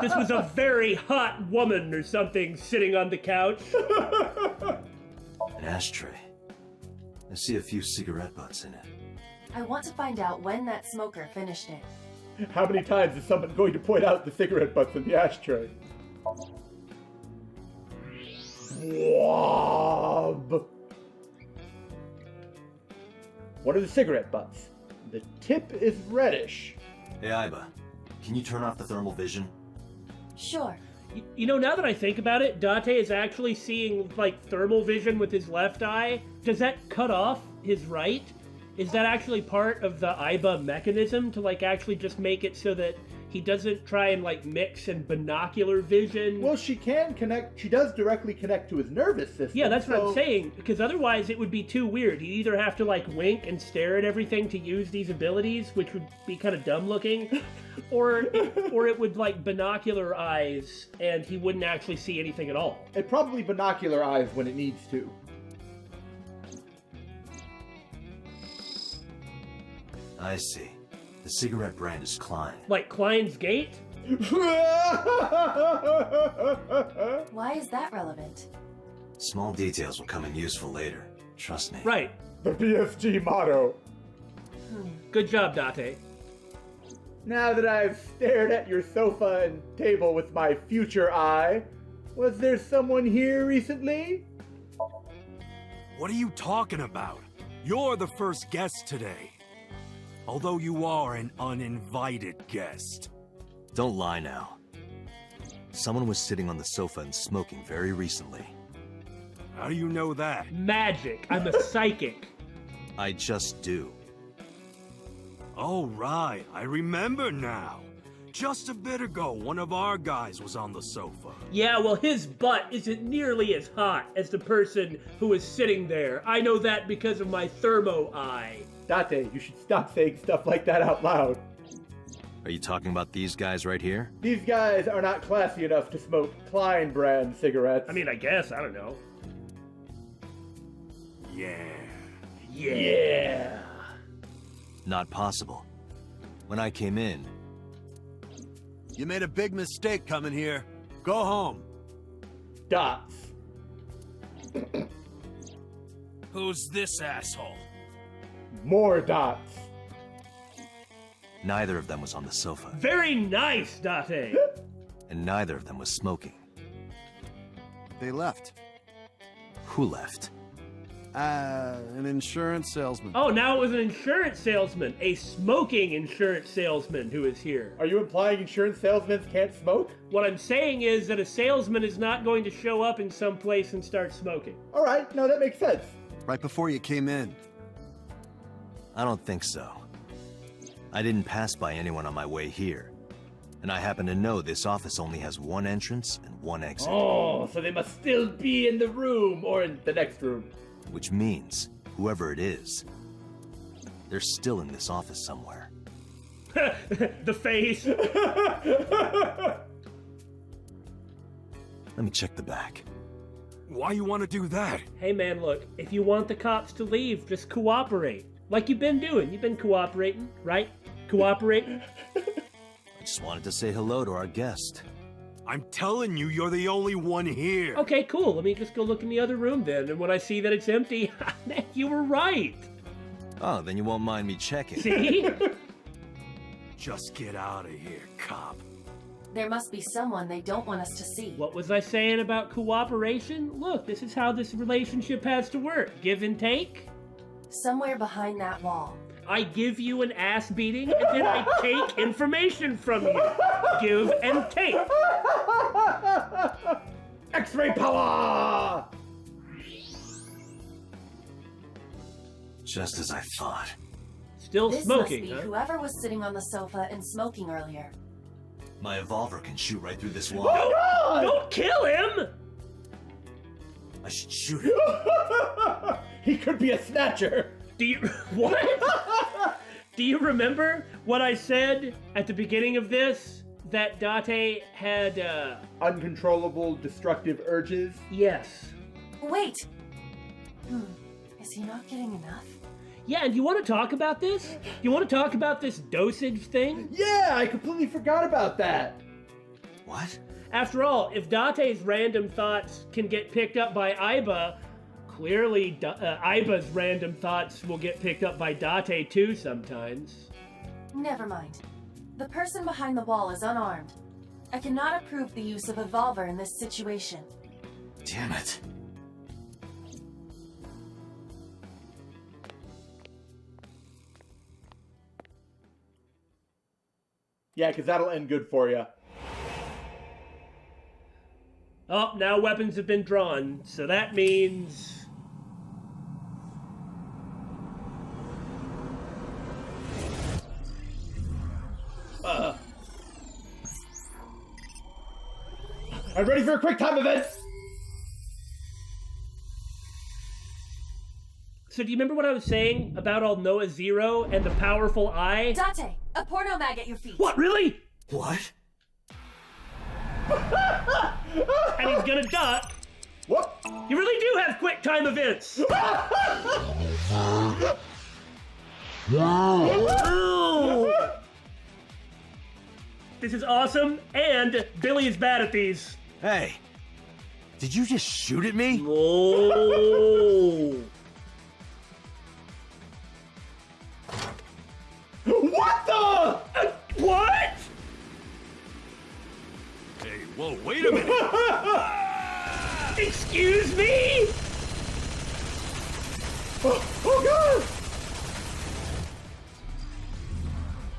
This was a very hot woman or something sitting on the couch. An ashtray. I see a few cigarette butts in it. I want to find out when that smoker finished it. How many times is someone going to point out the cigarette butts in the ashtray? Wob! One of the cigarette butts. The tip is reddish. Hey, Iba, can you turn off the thermal vision? Sure. You know, now that I think about it, Date is actually seeing, like, thermal vision with his left eye. Does that cut off his right? Is that actually part of the Iba mechanism to, like, actually just make it so that he doesn't try and, like, mix in binocular vision? Well, she does directly connect to his nervous system. Yeah, that's what I'm saying, because otherwise it would be too weird. He'd either have to, like, wink and stare at everything to use these abilities, which would be kind of dumb looking, or it would, like, binocular eyes, and he wouldn't actually see anything at all. It probably binocular eyes when it needs to. I see. The cigarette brand is Klein. Like Klein's Gate? Why is that relevant? Small details will come in useful later. Trust me. Right. The BSG motto. Good job, Date. Now that I've stared at your sofa and table with my future eye, was there someone here recently? What are you talking about? You're the first guest today. Although you are an uninvited guest. Don't lie now. Someone was sitting on the sofa and smoking very recently. How do you know that? Magic. I'm a psychic. I just do. Oh, right. I remember now. Just a bit ago, one of our guys was on the sofa. Yeah, well, his butt isn't nearly as hot as the person who was sitting there. I know that because of my thermo eye. Date, you should stop saying stuff like that out loud. Are you talking about these guys right here? These guys are not classy enough to smoke Klein brand cigarettes. I mean, I guess. I don't know. Yeah. Not possible. When I came in, You made a big mistake coming here. Go home. Dots. Who's this asshole? More dots. neither of them was on the sofa. Very nice, Date. And neither of them was smoking. They left. Who left? An insurance salesman. Oh, now it was an insurance salesman. A smoking insurance salesman who is here. Are you implying insurance salesmen can't smoke? What I'm saying is that a salesman is not going to show up in some place and start smoking. All right, no, that makes sense. Right before you came in. I don't think so. I didn't pass by anyone on my way here. And I happen to know this office only has one entrance and one exit. Oh, so they must still be in the room or in the next room. Which means, whoever it is, they're still in this office somewhere. The face. Let me check the back. Why you want to do that? Hey man, look, if you want the cops to leave, just cooperate. Like you've been doing. You've been cooperating, right? Cooperating? I just wanted to say hello to our guest. I'm telling you, you're the only one here. Okay, cool. Let me just go look in the other room then. And when I see that it's empty, man, you were right. Oh, then you won't mind me checking. See? Just get out of here, cop. There must be someone they don't want us to see. What was I saying about cooperation? Look, this is how this relationship has to work. Give and take. Somewhere behind that wall. I give you an ass beating, and then I take information from you. Give and take. X-ray power! Just as I thought. Still This smoking, must be huh? whoever was sitting on the sofa and smoking earlier. My evolver can shoot right through this wall. Don't kill him! I should shoot him. He could be a snatcher. Do you... What? Do you remember what I said at the beginning of this? That Date had, Uncontrollable destructive urges. Yes. Wait! Is he not getting enough? Yeah, and you want to talk about this? You want to talk about this dosage thing? Yeah, I completely forgot about that. What? After all, if Date's random thoughts can get picked up by Iba, clearly Iba's random thoughts will get picked up by Date too sometimes. Never mind. The person behind the wall is unarmed. I cannot approve the use of a revolver in this situation. Damn it. Yeah, because that'll end good for you. Oh, now weapons have been drawn, so that means... I'm ready for a quick time event! So do you remember what I was saying about all Noah Zero and the powerful eye? Date, a porno mag at your feet. What, really? What? And he's gonna duck. What? You really do have quick time events. This is awesome, and Billy is bad at these. Hey, did you just shoot at me? Oh. What the? What? Hey, whoa, wait a minute! Excuse me? Oh god!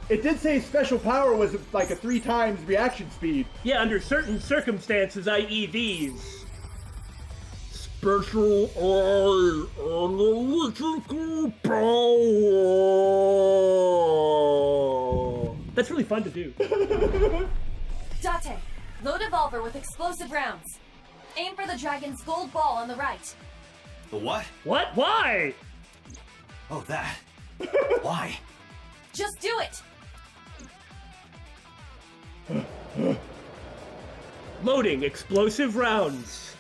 It did say special power was like a 3 times reaction speed. Yeah, under certain circumstances, i.e. these. Special eye analytical power. That's really fun to do. Date, load a revolver with explosive rounds. Aim for the dragon's gold ball on the right. The what? What? Why? Oh, that. Why? Just do it! Loading explosive rounds.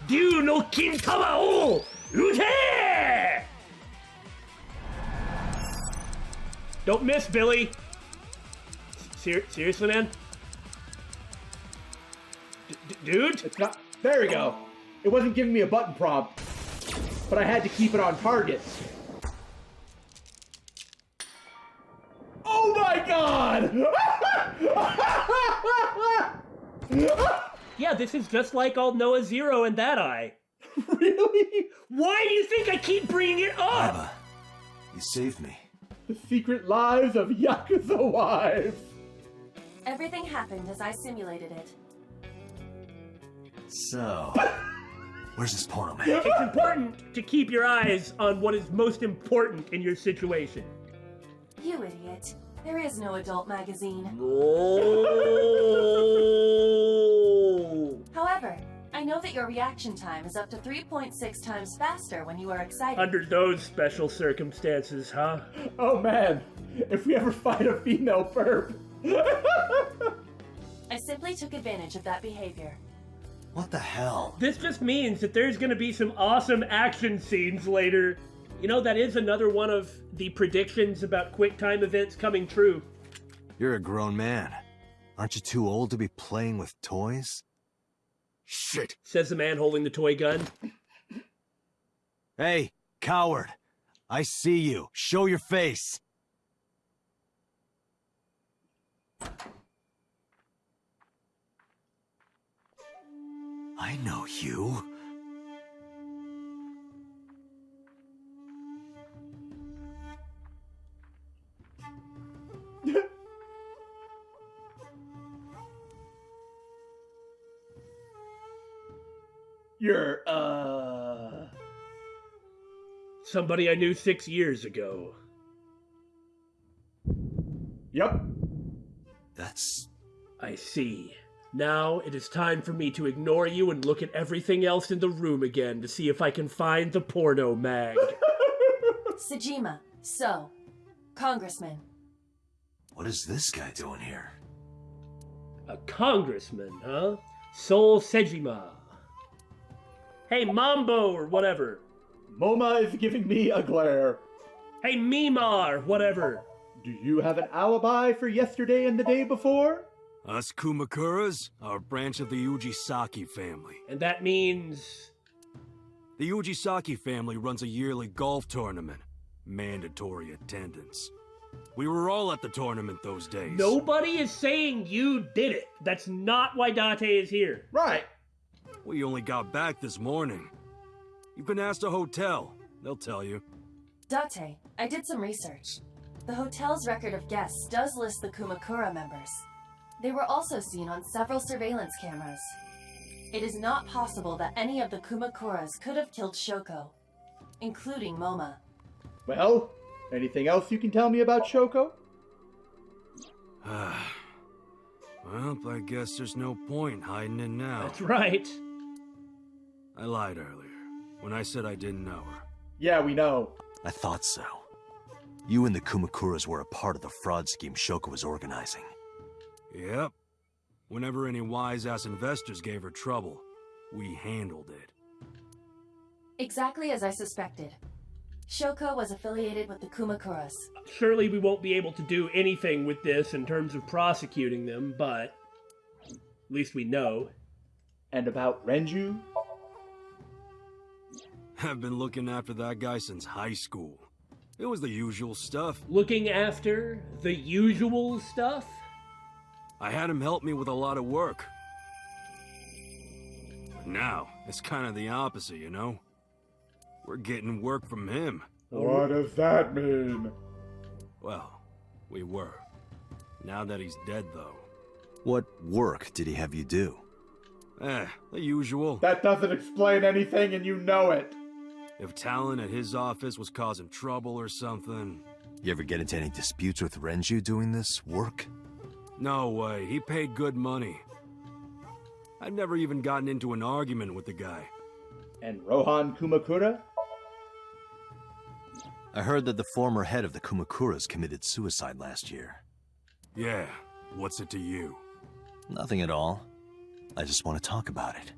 Ryu no Kintama o Ute! Don't miss, Billy. Seriously, man? Dude? It's not. There we go. It wasn't giving me a button prompt, but I had to keep it on target. Oh my god! Yeah, this is just like all Noah Zero and that eye. Really? Why do you think I keep bringing it up? Iba, you saved me. The secret lives of Yakuza wives. Everything happened as I simulated it. So, where's this porno man? It's important to keep your eyes on what is most important in your situation. You idiot. There is no adult magazine. No. However, I know that your reaction time is up to 3.6 times faster when you are excited. Under those special circumstances, huh? Oh man, if we ever find a female perp. I simply took advantage of that behavior. What the hell? This just means that there's gonna be some awesome action scenes later. You know, that is another one of the predictions about quick time events coming true. You're a grown man. Aren't you too old to be playing with toys? Shit! Says the man holding the toy gun. Hey, coward. I see you. Show your face. I know you. You're, Somebody I knew 6 years ago. Yep. That's... I see. Now it is time for me to ignore you and look at everything else in the room again to see if I can find the porno mag. Sejima, so, Congressman. What is this guy doing here? A congressman, huh? Sol Sejima. Hey, Mambo, or whatever. MoMA is giving me a glare. Hey, Mima, or whatever. Do you have an alibi for yesterday and the day before? Us Kumakuras are a branch of the Ujisaki family. And that means... The Ujisaki family runs a yearly golf tournament. Mandatory attendance. We were all at the tournament those days. Nobody is saying you did it. That's not why Date is here. Right. We only got back this morning. You can ask the hotel. They'll tell you. Date, I did some research. The hotel's record of guests does list the Kumakura members. They were also seen on several surveillance cameras. It is not possible that any of the Kumakuras could have killed Shoko, including Moma. Well, anything else you can tell me about Shoko? Well, I guess there's no point hiding it now. That's right. I lied earlier when I said I didn't know her. Yeah, we know. I thought so. You and the Kumakuras were a part of the fraud scheme Shoko was organizing. Yep. Whenever any wise-ass investors gave her trouble, we handled it. Exactly as I suspected. Shoko was affiliated with the Kumakuras. Surely we won't be able to do anything with this in terms of prosecuting them, but at least we know. And about Renju? I've been looking after that guy since high school. It was the usual stuff. Looking after the usual stuff? I had him help me with a lot of work. But now, it's kind of the opposite, you know? We're getting work from him. What does that mean? Well, we were. Now that he's dead, though. What work did he have you do? The usual. That doesn't explain anything and you know it. If talent at his office was causing trouble or something... You ever get into any disputes with Renju doing this work? No way, he paid good money. I've never even gotten into an argument with the guy. And Rohan Kumakura? I heard that the former head of the Kumakuras committed suicide last year. Yeah, what's it to you? Nothing at all. I just want to talk about it.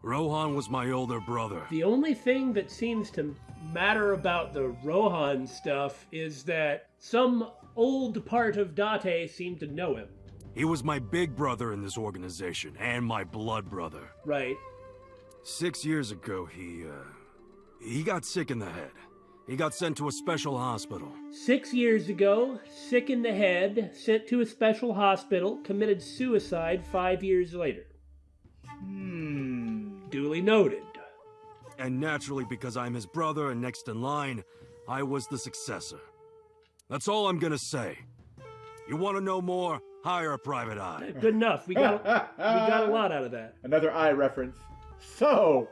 Rohan was my older brother. The only thing that seems to matter about the Rohan stuff is that some old part of Date seemed to know him. He was my big brother in this organization, and my blood brother. Right. 6 years ago, he got sick in the head. He got sent to a special hospital. 6 years ago, sick in the head, sent to a special hospital, committed suicide 5 years later. Duly noted. And naturally, because I'm his brother and next in line, I was the successor. That's all I'm gonna say. You want to know more? Hire a private eye. Good enough. We got a lot out of that. Another eye reference. So,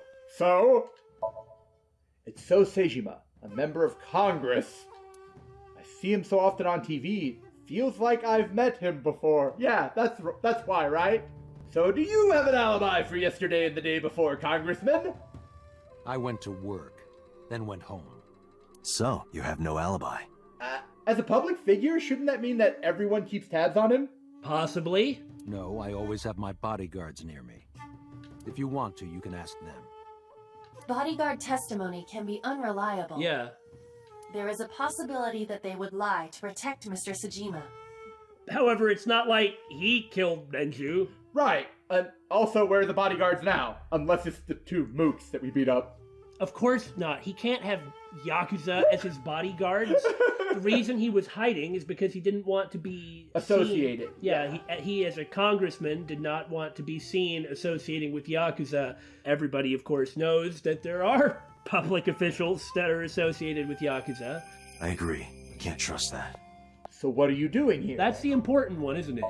it's So Seijima, a member of Congress. I see him so often on TV. Feels like I've met him before. Yeah, that's why, right? So do you have an alibi for yesterday and the day before, Congressman? I went to work, then went home. So, you have no alibi? As a public figure, shouldn't that mean that everyone keeps tabs on him? Possibly. No, I always have my bodyguards near me. If you want to, you can ask them. Bodyguard testimony can be unreliable. Yeah. There is a possibility that they would lie to protect Mr. Sejima. However, it's not like he killed Renju. Right. And also, where are the bodyguards now? Unless it's the two mooks that we beat up. Of course not. He can't have Yakuza as his bodyguards. The reason he was hiding is because he didn't want to be associated. Seen. Yeah, he as a congressman did not want to be seen associating with Yakuza. Everybody, of course, knows that there are public officials that are associated with Yakuza. I agree. Can't trust that. So what are you doing here? That's the important one, isn't it?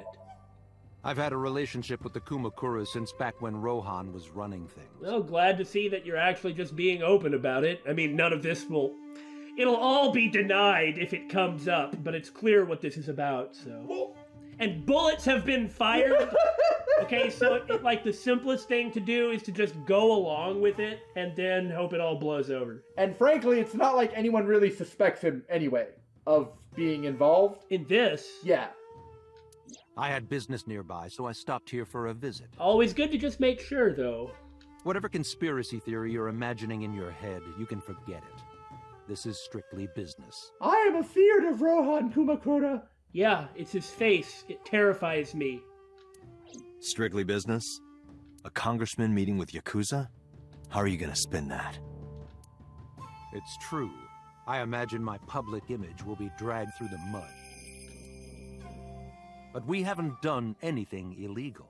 I've had a relationship with the Kumakuras since back when Rohan was running things. Well, glad to see that you're actually just being open about it. I mean, none of this will... It'll all be denied if it comes up, but it's clear what this is about, so... And bullets have been fired! Okay, so like the simplest thing to do is to just go along with it, and then hope it all blows over. And frankly, it's not like anyone really suspects him anyway, of being involved. In this? Yeah. I had business nearby, so I stopped here for a visit. Always good to just make sure, though. Whatever conspiracy theory you're imagining in your head, you can forget it. This is strictly business. I am afeard of Rohan Kumakura. Yeah, it's his face. It terrifies me. Strictly business? A congressman meeting with Yakuza? How are you gonna spin that? It's true. I imagine my public image will be dragged through the mud. But we haven't done anything illegal.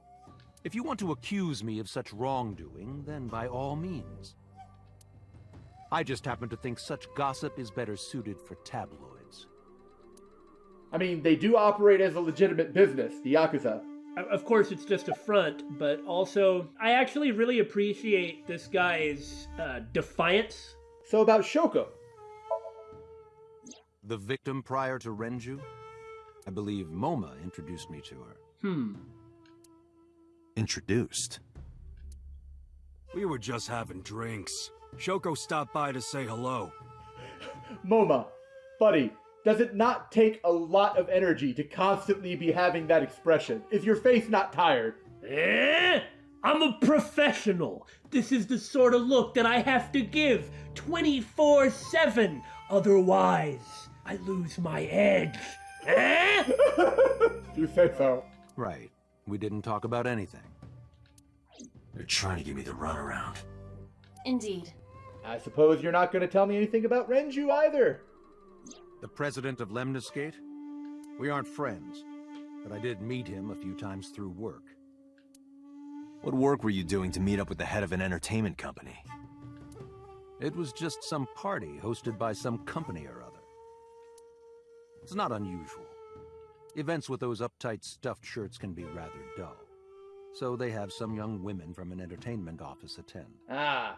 If you want to accuse me of such wrongdoing, then by all means. I just happen to think such gossip is better suited for tabloids. I mean, they do operate as a legitimate business, the Yakuza. Of course, it's just a front, but also, I actually really appreciate this guy's defiance. So about Shoko. The victim prior to Renju? I believe Moma introduced me to her. Introduced? We were just having drinks. Shoko stopped by to say hello. Moma, buddy, does it not take a lot of energy to constantly be having that expression? Is your face not tired? I'm a professional. This is the sort of look that I have to give 24/7. Otherwise, I lose my edge. You said so. Right. We didn't talk about anything. They're trying to give me the runaround. Indeed. I suppose you're not going to tell me anything about Renju either. The president of Lemniscate? We aren't friends, but I did meet him a few times through work. What work were you doing to meet up with the head of an entertainment company? It was just some party hosted by some company or other. It's not unusual. Events with those uptight stuffed shirts can be rather dull. So they have some young women from an entertainment office attend. Ah.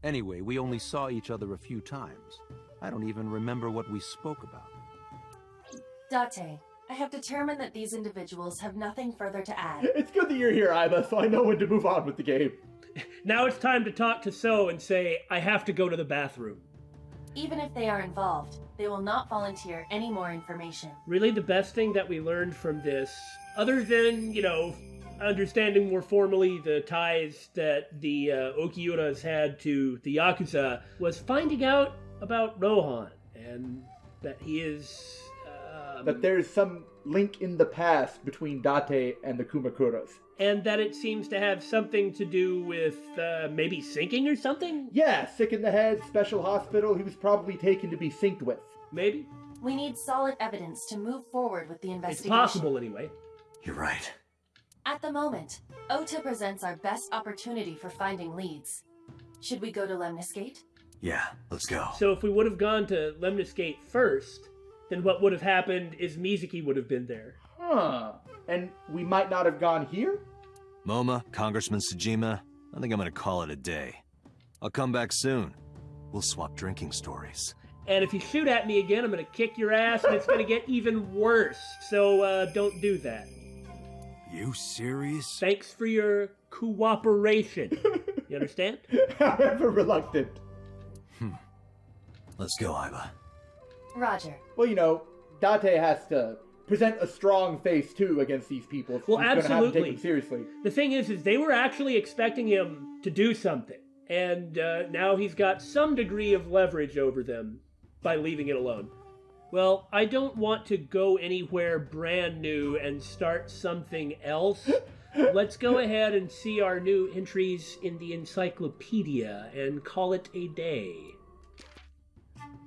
Anyway, we only saw each other a few times. I don't even remember what we spoke about. Date, I have determined that these individuals have nothing further to add. It's good that you're here, Iba, so I know when to move on with the game. Now it's time to talk to So and say, I have to go to the bathroom. Even if they are involved, they will not volunteer any more information. Really, the best thing that we learned from this, other than, understanding more formally the ties that the Okiuras had to the Yakuza, was finding out about Rohan, and that he is... that there's some link in the past between Date and the Kumakuras. And that it seems to have something to do with maybe sinking or something? Yeah, sick in the head, special hospital, he was probably taken to be synced with. Maybe. We need solid evidence to move forward with the investigation. It's possible, anyway. You're right. At the moment, Ota presents our best opportunity for finding leads. Should we go to Lemniscate? Yeah, let's go. So if we would have gone to Lemniscate first, then what would have happened is Mizuki would have been there. Huh. And we might not have gone here? Moma, Congressman Tsujima, I think I'm gonna call it a day. I'll come back soon. We'll swap drinking stories. And if you shoot at me again, I'm gonna kick your ass, and it's gonna get even worse. So, don't do that. You serious? Thanks for your cooperation. You understand? However reluctant. Let's go, Iba. Roger. Well, Date has to present a strong face, too, against these people. Well, he's gonna have to absolutely. take them seriously. The thing is they were actually expecting him to do something. And now he's got some degree of leverage over them by leaving it alone. Well, I don't want to go anywhere brand new and start something else. Let's go ahead and see our new entries in the encyclopedia and call it a day.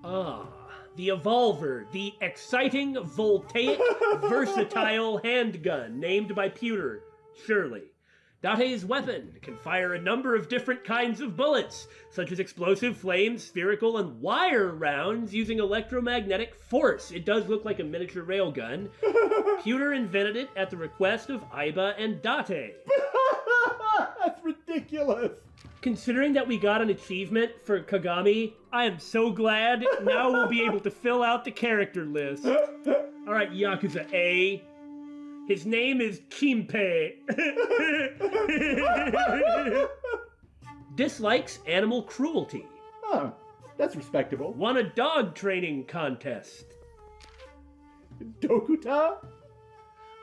The Evolver, the exciting, voltaic, versatile handgun named by Pewter, surely. Date's weapon can fire a number of different kinds of bullets, such as explosive, flame, spherical, and wire rounds using electromagnetic force. It does look like a miniature railgun. Pewter invented it at the request of Iba and Date. That's ridiculous. Considering that we got an achievement for Kagami, I am so glad. Now we'll be able to fill out the character list. Alright, Yakuza A. His name is Kimpe. Dislikes animal cruelty. Huh, that's respectable. Won a dog training contest. Dokuta?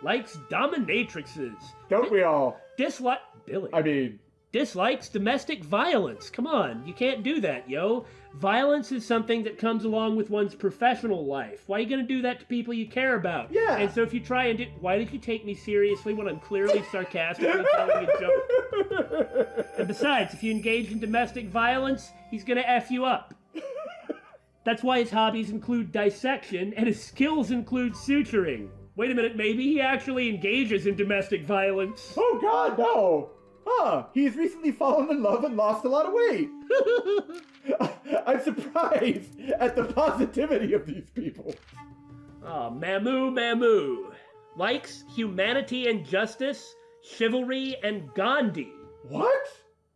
Likes dominatrixes. Don't we all? Dislike Billy. I mean, Dislikes domestic violence. Come on, you can't do that, yo. Violence is something that comes along with one's professional life. Why are you gonna do that to people you care about? Yeah. And so if you try and do... Why did you take me seriously when I'm clearly sarcastically telling a joke? And besides, if you engage in domestic violence, he's gonna F you up. That's why his hobbies include dissection, and his skills include suturing. Wait a minute, maybe he actually engages in domestic violence. Oh god, no! Huh, he's recently fallen in love and lost a lot of weight. I'm surprised at the positivity of these people. Oh, Mamu. Likes humanity and justice, chivalry, and Gandhi. What?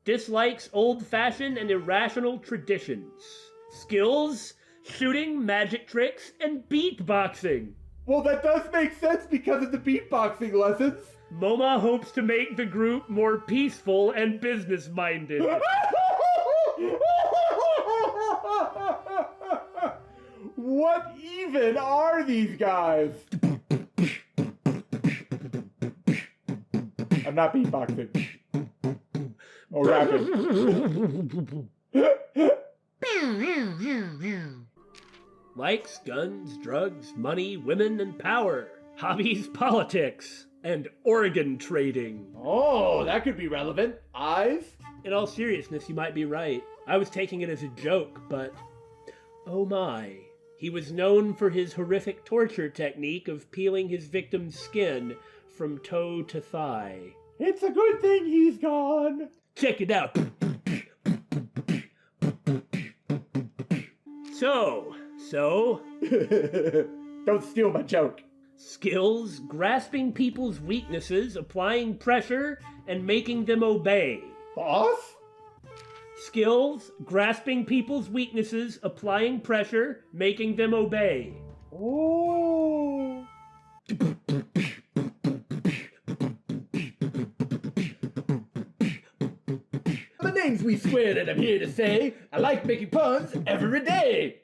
Dislikes old-fashioned and irrational traditions. Skills, shooting, magic tricks, and beatboxing. Well, that does make sense because of the beatboxing lessons. Moma hopes to make the group more peaceful and business-minded. What even are these guys? I'm not beatboxing. Or rapping. Likes guns, drugs, money, women, and power. Hobbies, politics, and organ trading. Oh, that could be relevant. Eyes? In all seriousness, you might be right. I was taking it as a joke, but... oh my. He was known for his horrific torture technique of peeling his victim's skin from toe to thigh. It's a good thing he's gone. Check it out. So... Don't steal my joke. Skills, grasping people's weaknesses, applying pressure, and making them obey. Boss? Skills, grasping people's weaknesses, applying pressure, making them obey. Oh. The names we swear that I'm here to say. I like making puns every day.